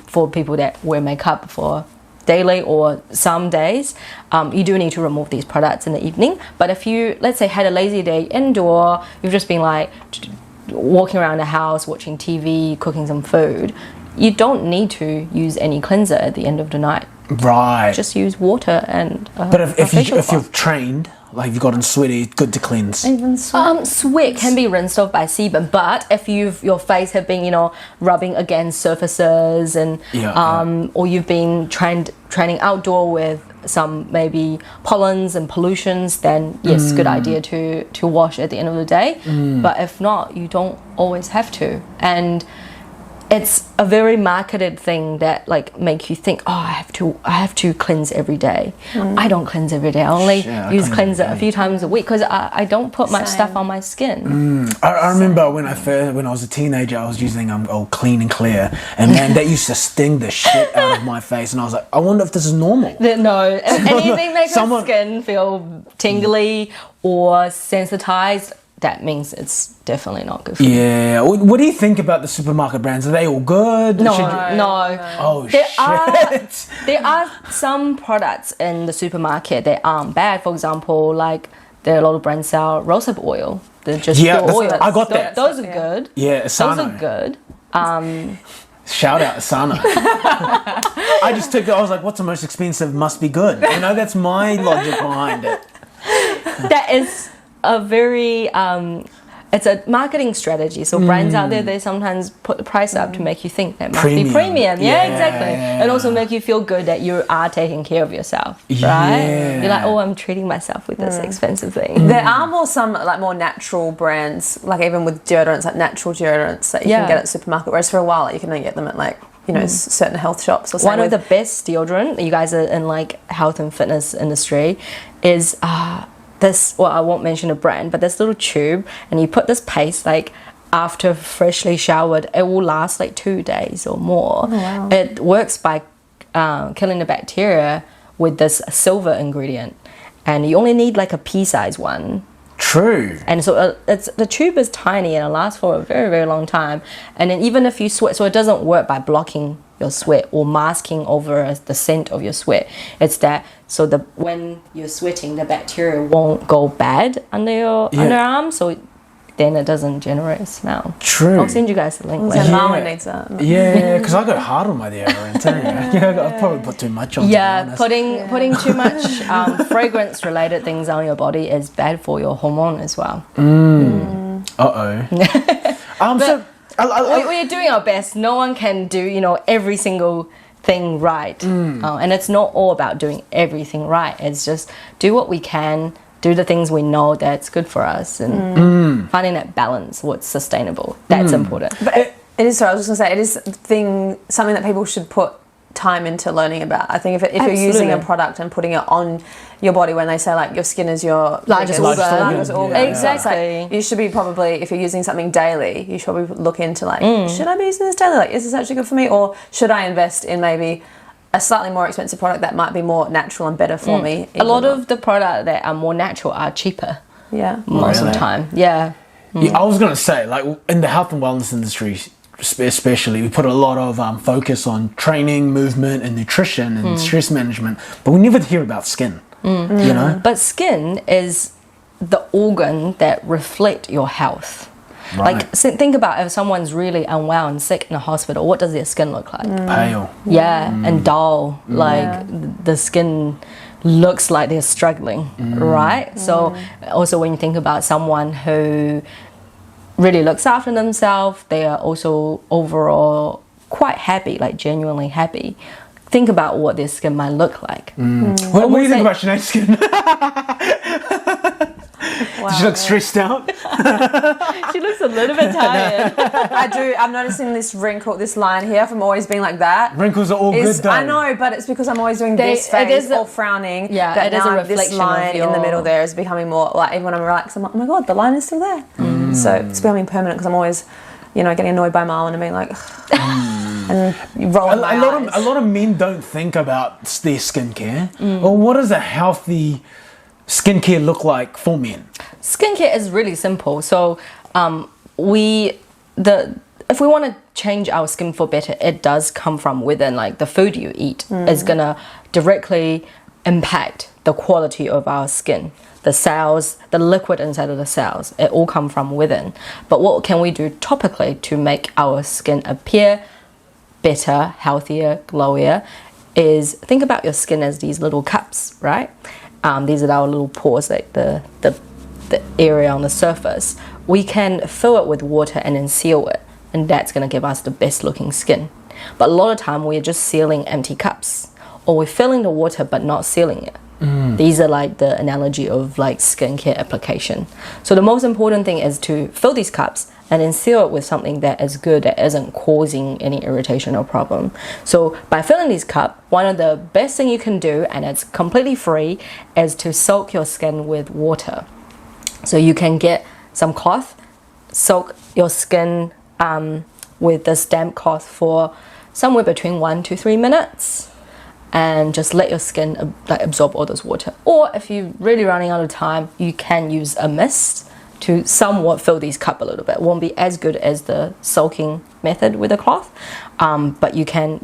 for people that wear makeup for daily, or some days you do need to remove these products in the evening. But if you, let's say, had a lazy day indoor, you've just been like walking around the house, watching TV, cooking some food, you don't need to use any cleanser at the end of the night. Right. Just use water and but if you've trained, like you've gotten sweaty, good to cleanse. Even sweat can be rinsed off by sebum, but if your face have been, rubbing against surfaces and or you've been training outdoor with some maybe pollens and pollutions, then yes, good idea to wash at the end of the day. But if not, you don't always have to. And it's a very marketed thing that like make you think, oh, I have to cleanse every day. I don't cleanse every day. I only use cleanser a few times a week because I don't put much stuff on my skin. I remember when I was a teenager, I was using Clean and Clear, and man, that used to sting the shit out of my face, and I was like, I wonder if this is normal. No, if anything makes my skin feel tingly or sensitized, that means it's definitely not good for you. Yeah. What do you think about the supermarket brands? Are they all good? No. Oh, shit. There are some products in the supermarket that aren't bad. For example, like there are a lot of brands sell rosehip oil. They're just pure oil. I got that. Those are good. Yeah, Asano. Those are good. Shout out Asano. I just took it. I was like, what's the most expensive? Must be good. That's my logic behind it. That is a very it's a marketing strategy. So brands out there, they sometimes put the price up to make you think that must be premium. Yeah, exactly. And also make you feel good that you are taking care of yourself, right? You're like, oh, I'm treating myself with this expensive thing. There are more natural brands, like even with deodorants, like natural deodorants that you can get at the supermarket, whereas for a while you can only get them at like certain health shops. Or one of the best deodorant, you guys are in like health and fitness industry, is this, well, I won't mention a brand, but this little tube, and you put this paste like after freshly showered, it will last like 2 days or more. Oh, wow. It works by killing the bacteria with this silver ingredient, and you only need like a pea-sized one. True. And so the tube is tiny and it lasts for a very, very long time. And then even if you sweat, so it doesn't work by blocking your sweat or masking over the scent of your sweat. It's that so when you're sweating, the bacteria won't go bad under your underarm, so then it doesn't generate a smell. True. I'll send you guys the link. Mama needs that. Yeah, because I got hard on my deodorant too. I probably put too much on. Yeah, putting too much fragrance related things on your body is bad for your hormone as well. We're doing our best. No one can do every single thing right, and it's not all about doing everything right. It's just do what we can. Do the things we know that's good for us, and finding that balance, what's sustainable. That's important. But it is. Sorry, I was just gonna say it is something that people should put time into learning about. I think if you're using a product and putting it on your body, when they say like your skin is your largest organ. Exactly. You should be probably, if you're using something daily, you should probably look into like, should I be using this daily? Like, is this actually good for me, or should I invest in maybe a slightly more expensive product that might be more natural and better for me? A lot of the products that are more natural are cheaper. Yeah. Most of the time. Yeah. I was going to say, like, in the health and wellness industry especially, we put a lot of focus on training, movement and nutrition and stress management, but we never hear about skin, But skin is the organ that reflects your health. Right. Like, think about if someone's really unwell and sick in a hospital, what does their skin look like? Pale. Yeah, and dull. Like, the skin looks like they're struggling, right? So, also when you think about someone who really looks after themselves, they are also overall quite happy, like genuinely happy. Think about what their skin might look like. What do you think about Sinead's skin? Wow, Does she look stressed out? She looks a little bit tired. I do. I'm noticing this wrinkle, this line here from always being like that. Wrinkles are all good though. I know, but it's because I'm always doing this face or frowning. Yeah, that it is a reflection this line of your... in the middle there is becoming more like, even when I'm relaxed, I'm like, oh my god, the line is still there. So it's becoming permanent because I'm always, getting annoyed by Marlon and being like, and rolling my eyes. A lot of men don't think about their skincare. Or what does a healthy skincare look like for men? skincare is really simple. So if we want to change our skin for better, it does come from within. Like the food you eat is gonna directly impact the quality of our skin. The cells, the liquid inside of the cells, it all come from within. But what can we do topically to make our skin appear better, healthier, glowier, is think about your skin as these little cups, right? These are our little pores, like the area on the surface. We can fill it with water and then seal it, and that's going to give us the best looking skin. But a lot of time we're just sealing empty cups, or we're filling the water but not sealing it. These are like the analogy of like skincare application. So the most important thing is to fill these cups and then seal it with something that is good, that isn't causing any irritation or problem. So by filling these cups, one of the best thing you can do, and it's completely free, is to soak your skin with water. So you can get some cloth, soak your skin with this damp cloth for somewhere between 1 to 3 minutes, and just let your skin absorb all this water. Or if you're really running out of time, you can use a mist to somewhat fill these cups a little bit. It won't be as good as the soaking method with a cloth, but you can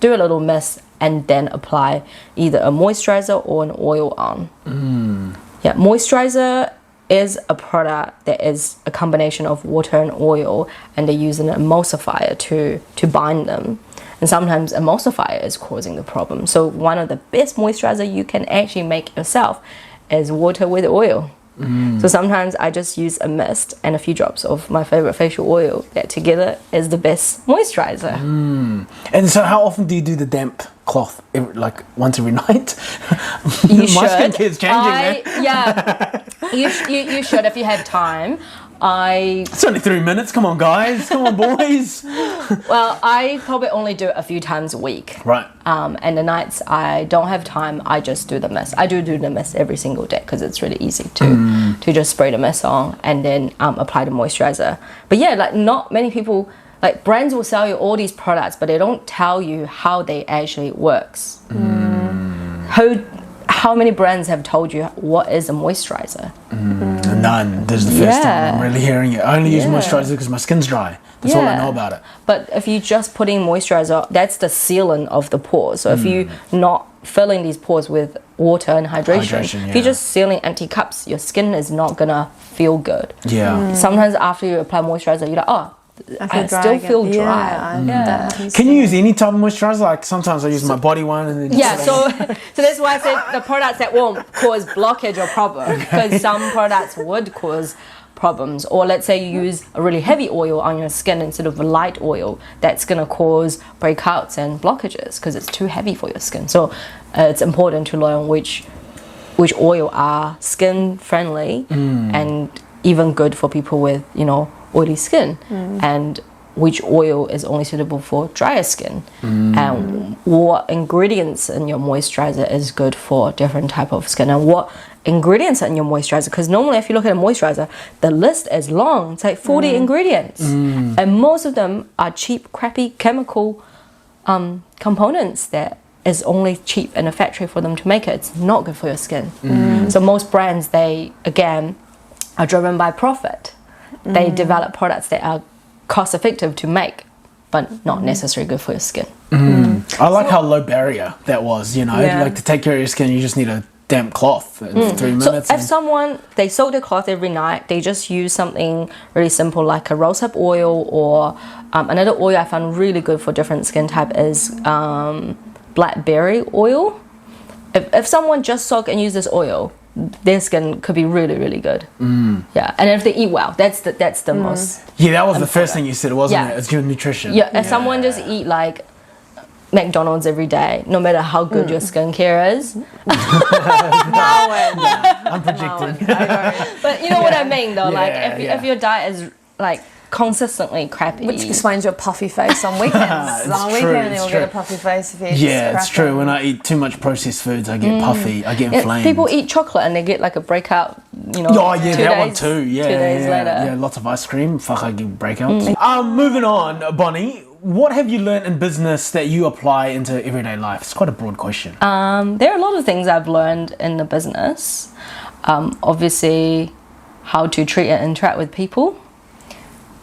do a little mist and then apply either a moisturizer or an oil on. Moisturizer is a product that is a combination of water and oil, and they use an emulsifier to bind them. And sometimes emulsifier is causing the problem. So one of the best moisturizer you can actually make yourself is water with oil. So sometimes I just use a mist and a few drops of my favorite facial oil. That together is the best moisturizer. And so how often do you do the damp cloth? Like once every night? You My should. skincare's changing, man. Yeah, you should if you have time. It's only 3 minutes. Come on, guys. Come on, boys. Well, I probably only do it a few times a week. Right. And the nights I don't have time, I just do the mist. I do the mist every single day because it's really easy to just spray the mist on and then apply the moisturizer. But yeah, like not many people, like brands will sell you all these products, but they don't tell you how they actually works. How many brands have told you what is a moisturizer? None. This is the first time I'm really hearing it. I only use moisturizer because my skin's dry. That's all I know about it. But if you just put in moisturizer, that's the sealant of the pores. So if you're not filling these pores with water and hydration if you're just sealing empty cups, your skin is not gonna feel good. Sometimes after you apply moisturizer, you're like, oh, I still feel dry. Can you use any type of moisturizer? Like sometimes I use my body one and then so that's why I said the products that won't cause blockage or problem, because some products would cause problems. Or let's say you use a really heavy oil on your skin instead of a light oil, that's going to cause breakouts and blockages because it's too heavy for your skin. So it's important to learn which oil are skin friendly and even good for people with oily skin, and which oil is only suitable for drier skin, and what ingredients in your moisturizer is good for different type of skin, and what ingredients are in your moisturizer. Because normally if you look at a moisturizer, the list is long. It's like 40 ingredients, and most of them are cheap, crappy chemical components that is only cheap in a factory for them to make it. It's not good for your skin. So most brands, they again are driven by profit. They develop products that are cost effective to make, but not necessarily good for your skin. I like how low barrier that was, like to take care of your skin, you just need a damp cloth in 3 minutes. So if someone, they soak their cloth every night, they just use something really simple like a rosehip oil, or another oil I found really good for different skin type is blackberry oil. If someone just soak and use this oil, their skin could be really, really good. And if they eat well, that's the most. That was the first thing you said, wasn't it? It's good nutrition. If someone just eat like McDonald's every day, no matter how good your skincare is. I'm projecting. But you know what I mean, though. If your diet is like consistently crappy, which explains your puffy face on weekends. On weekends you'll get a puffy face if you it's true. When I eat too much processed foods, I get puffy. I get inflamed. People eat chocolate and they get like a breakout. 2 one too. 2 days later. Lots of ice cream. I get breakouts. Moving on, Bonnie. What have you learned in business that you apply into everyday life? It's quite a broad question. There are a lot of things I've learned in the business. Obviously, how to treat and interact with people.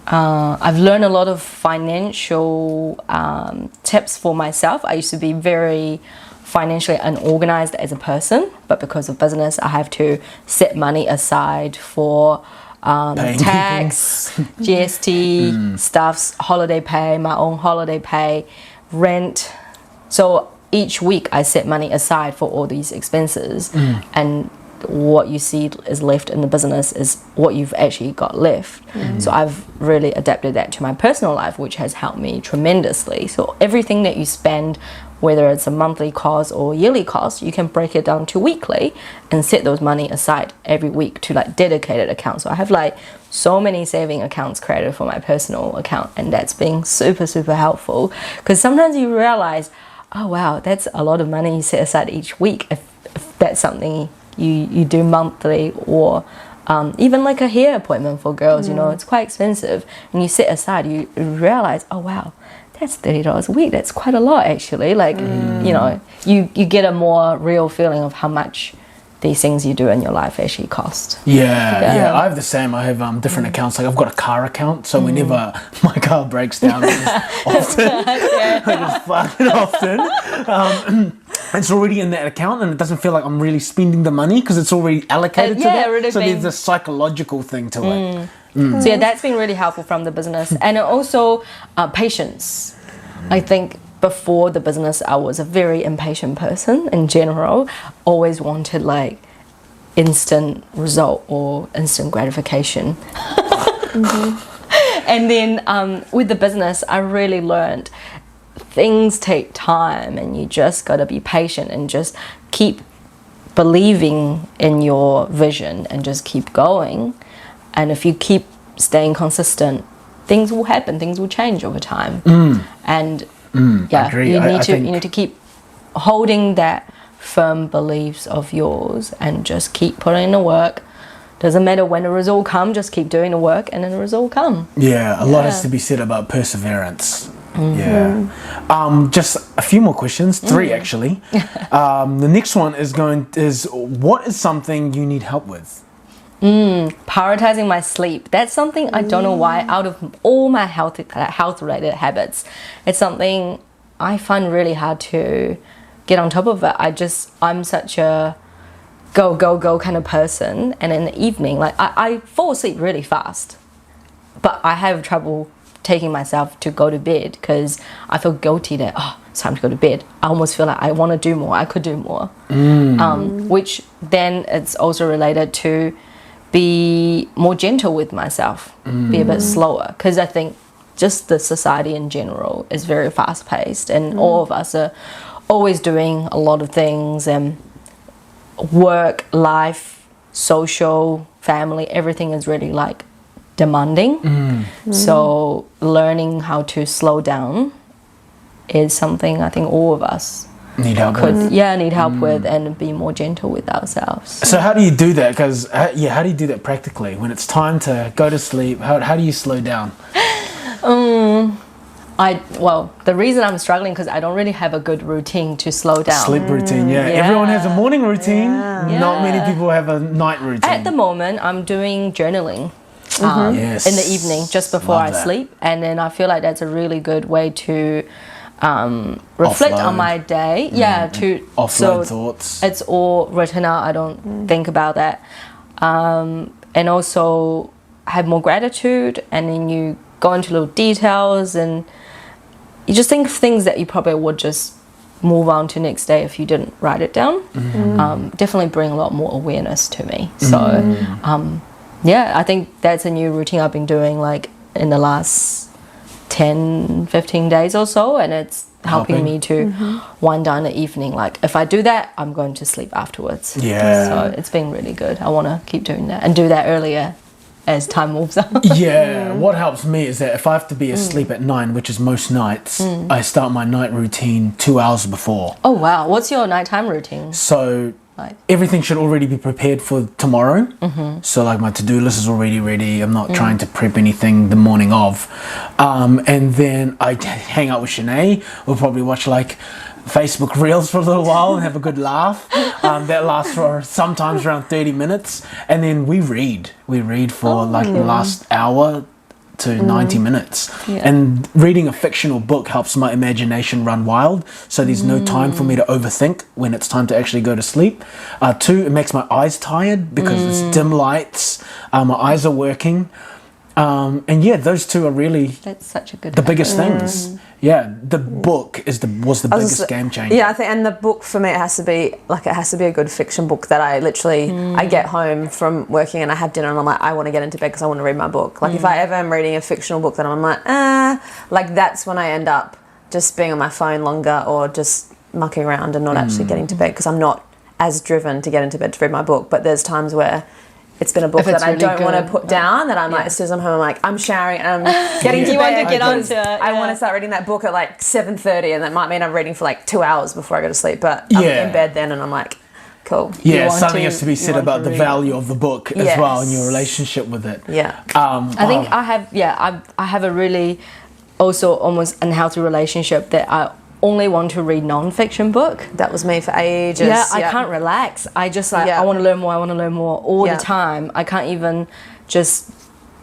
I've learned a lot of financial tips for myself. I used to be very financially unorganized as a person, but because of business, I have to set money aside for tax, GST, stuffs, holiday pay, my own holiday pay, rent. So each week I set money aside for all these expenses, and what you see is left in the business is what you've actually got left. So I've really adapted that to my personal life, which has helped me tremendously. So everything that you spend, whether it's a monthly cost or yearly cost, you can break it down to weekly and set those money aside every week to like dedicated accounts. So I have like so many saving accounts created for my personal account, and that's been super, super helpful, because sometimes you realize, oh wow, that's a lot of money you set aside each week if that's something you do monthly, or even like a hair appointment for girls, you know, it's quite expensive, and you set aside, you realize, oh wow, that's $30 a week, that's quite a lot actually, like you know, you get a more real feeling of how much these things you do in your life actually cost. Yeah, I have the same. I have different accounts. Like I've got a car account, so whenever my car breaks down, which is often, I just fuck it often. It's already in that account, and it doesn't feel like I'm really spending the money because it's already allocated to that. Really, so there's a psychological thing to it. So yeah, that's been really helpful from the business, and also patience. I think before the business, I was a very impatient person in general. Always wanted like instant result or instant gratification. And then with the business, I really learned things take time, and you just got to be patient and just keep believing in your vision and just keep going. And if you keep staying consistent, things will happen, things will change over time. And I agree. You need to keep holding that firm beliefs of yours and just keep putting in the work. Doesn't matter when the result come, just keep doing the work and then the result come. Yeah, a lot has to be said about perseverance. Just a few more questions, 3 actually. The next one is what is something you need help with? Prioritizing my sleep. That's something I don't know why, out of all my health related habits, it's something I find really hard to get on top of it. I'm such a go kind of person, and in the evening, like I fall asleep really fast, but I have trouble taking myself to go to bed because I feel guilty that it's time to go to bed. I almost feel like I want to do more, I could do more, which then it's also related to be more gentle with myself, be a bit slower, because I think just the society in general is very fast paced, and all of us are always doing a lot of things, and work, life, social, family, everything is really like demanding. So learning how to slow down is something I think all of us need help with, and be more gentle with ourselves. So how do you do that? Because how do you do that practically when it's time to go to sleep? How do you slow down? The reason I'm struggling because I don't really have a good routine to slow down. Sleep routine, everyone has a morning routine. Not many people have a night routine. At the moment, I'm doing journaling in the evening just before I sleep, and then I feel like that's a really good way to reflect on my day. To offload thoughts. It's all written out. I don't think about that, and also have more gratitude. And then you go into little details, and you just think of things that you probably would just move on to next day if you didn't write it down. Definitely bring a lot more awareness to me. So I think that's a new routine I've been doing like in the last 10-15 days or so, and it's helping me to wind down the evening. Like if I do that, I'm going to sleep afterwards. So it's been really good. I want to keep doing that and do that earlier as time moves on. What helps me is that if I have to be asleep at 9, which is most nights, I start my night routine 2 hours before. Oh wow, what's your nighttime routine? So like everything should already be prepared for tomorrow. So like my to-do list is already ready. I'm not trying to prep anything the morning of. And then I hang out with Shanae. We'll probably watch like Facebook Reels for a little while and have a good laugh. That lasts for sometimes around 30 minutes. And then we read. We read for like the last hour to 90 minutes. And reading a fictional book helps my imagination run wild. So there's no time for me to overthink when it's time to actually go to sleep. 2, it makes my eyes tired because it's dim lights. My eyes are working. And yeah, those 2 are really that's such a good the biggest things. Yeah, the book was the biggest game changer. Yeah, I think, and the book for me, it has to be a good fiction book that I literally, I get home from working and I have dinner and I'm like, I want to get into bed because I want to read my book. Like if I ever am reading a fictional book that I'm like, like that's when I end up just being on my phone longer or just mucking around and not actually getting to bed because I'm not as driven to get into bed to read my book. But there's times where it's been a book that I don't want to put down, that I'm like, as soon as I'm home, I'm like, I'm showering and I'm getting to bed. You want to get onto it. I want to start reading that book at like 7:30 and that might mean I'm reading for like 2 hours before I go to sleep. But I'm in bed then and I'm like, cool. Yeah, something has to be said about the value of the book as well and your relationship with it. Yeah. I think I have a really also almost unhealthy relationship that I only want to read non-fiction book. That was me for ages. Yeah, I can't relax. I just like, I want to learn more all the time. I can't even just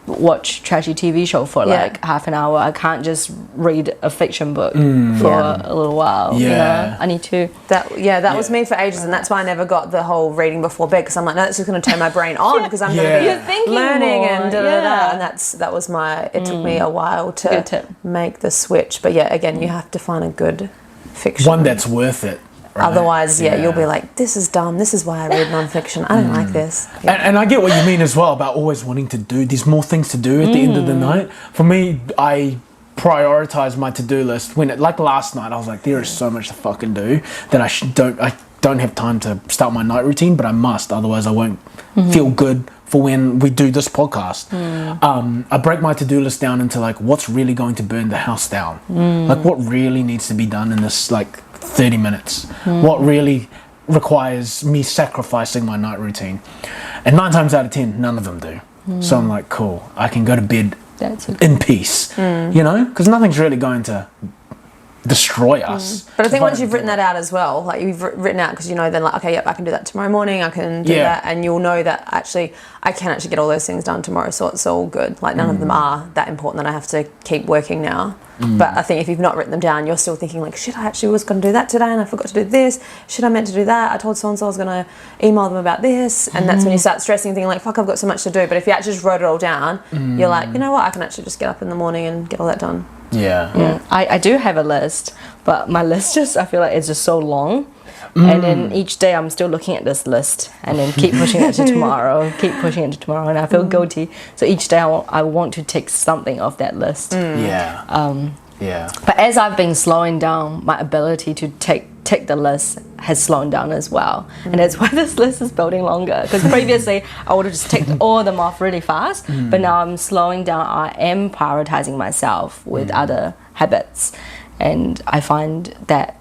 watch trashy TV show for like half an hour. I can't just read a fiction book for a little while. You know? I need to. That was me for ages, and that's why I never got the whole reading before bed because I'm like, no, that's just going to turn my brain on because I'm going to be learning more. And and that was my. It took me a while to make the switch, but yeah, again, you have to find a good fiction one that's worth it. Right? Otherwise, you'll be like, this is dumb. This is why I read non-fiction. I don't like this. Yeah. And I get what you mean as well about always wanting to do. There's more things to do at the end of the night. For me, I prioritize my to-do list. Like last night, I was like, there is so much to fucking do that I don't have time to start my night routine, but I must. Otherwise, I won't feel good for when we do this podcast. I break my to-do list down into like what's really going to burn the house down. Like what really needs to be done in this like 30 minutes. What really requires me sacrificing my night routine. And 9 times out of 10, none of them do. So I'm like, cool, I can go to bed in peace. You know, because nothing's really going to destroy us. But I think once you've written that out as well, like you've written out because you know then like, okay, yep, I can do that tomorrow morning, I can do that, and you'll know that actually I can actually get all those things done tomorrow, so it's all good. Like none of them are that important that I have to keep working now. But I think if you've not written them down, you're still thinking like, shit, I actually was going to do that today and I forgot to do this. Shit, I meant to do that. I told so-and-so I was going to email them about this. And that's when you start stressing, thinking like, fuck, I've got so much to do. But if you actually just wrote it all down, you're like, you know what, I can actually just get up in the morning and get all that done. I do have a list, but my list I feel like it's just so long. And then each day I'm still looking at this list and then keep pushing it to tomorrow, and I feel guilty. So each day I want to take something off that list. But as I've been slowing down, my ability to take the list has slowed down as well. And that's why this list is building longer. Because previously I would have just ticked all of them off really fast, but now I'm slowing down. I am prioritizing myself with other habits. And I find that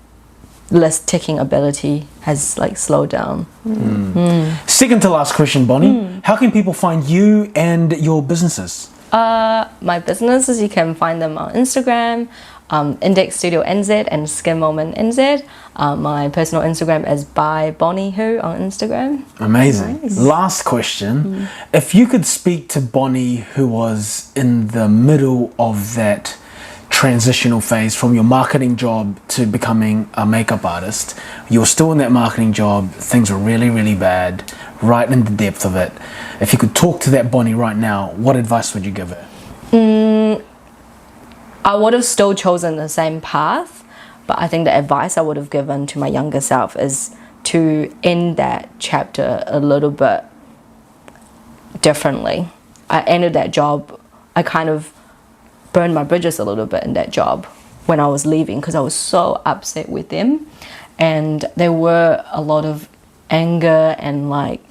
list ticking ability has like slowed down. Second to last question, Bonnie. How can people find you and your businesses? My businesses, you can find them on Instagram, Index Studio NZ and Skin Moment NZ. My personal Instagram is by Bonnie Hu on Instagram. Amazing. Nice. Last question. If you could speak to Bonnie who was in the middle of that transitional phase from your marketing job to becoming a makeup artist, you were still in that marketing job, things were really, really bad, right in the depth of it. If you could talk to that Bonnie right now, what advice would you give her? I would have still chosen the same path, but I think the advice I would have given to my younger self is to end that chapter a little bit differently. I ended that job, I kind of burned my bridges a little bit in that job when I was leaving because I was so upset with them, and there were a lot of anger and like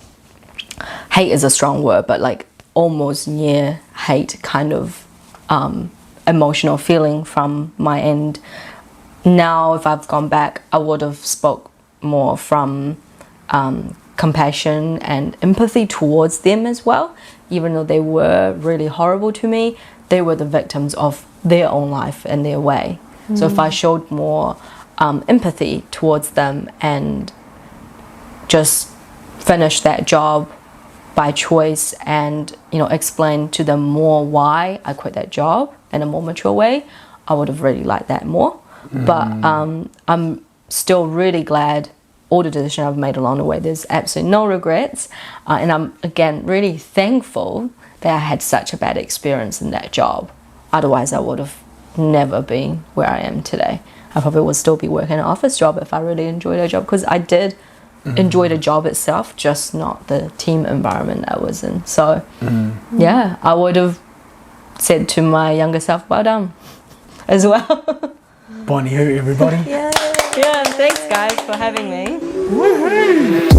hate is a strong word, but like almost near hate kind of emotional feeling from my end. Now if I've gone back, I would have spoke more from compassion and empathy towards them as well. Even though they were really horrible to me, they were the victims of their own life and their way. So if I showed more empathy towards them and just finished that job by choice and, you know, explain to them more why I quit that job in a more mature way, I would have really liked that more. But I'm still really glad all the decisions I've made along the way. There's absolutely no regrets. And I'm, again, really thankful that I had such a bad experience in that job. Otherwise, I would have never been where I am today. I probably would still be working an office job if I really enjoyed a job, because I did enjoy the job itself, just not the team environment I was in. So, yeah, I would have said to my younger self, well done, as well. Bonnie who, everybody. Yeah, thanks guys for having me. Woohoo!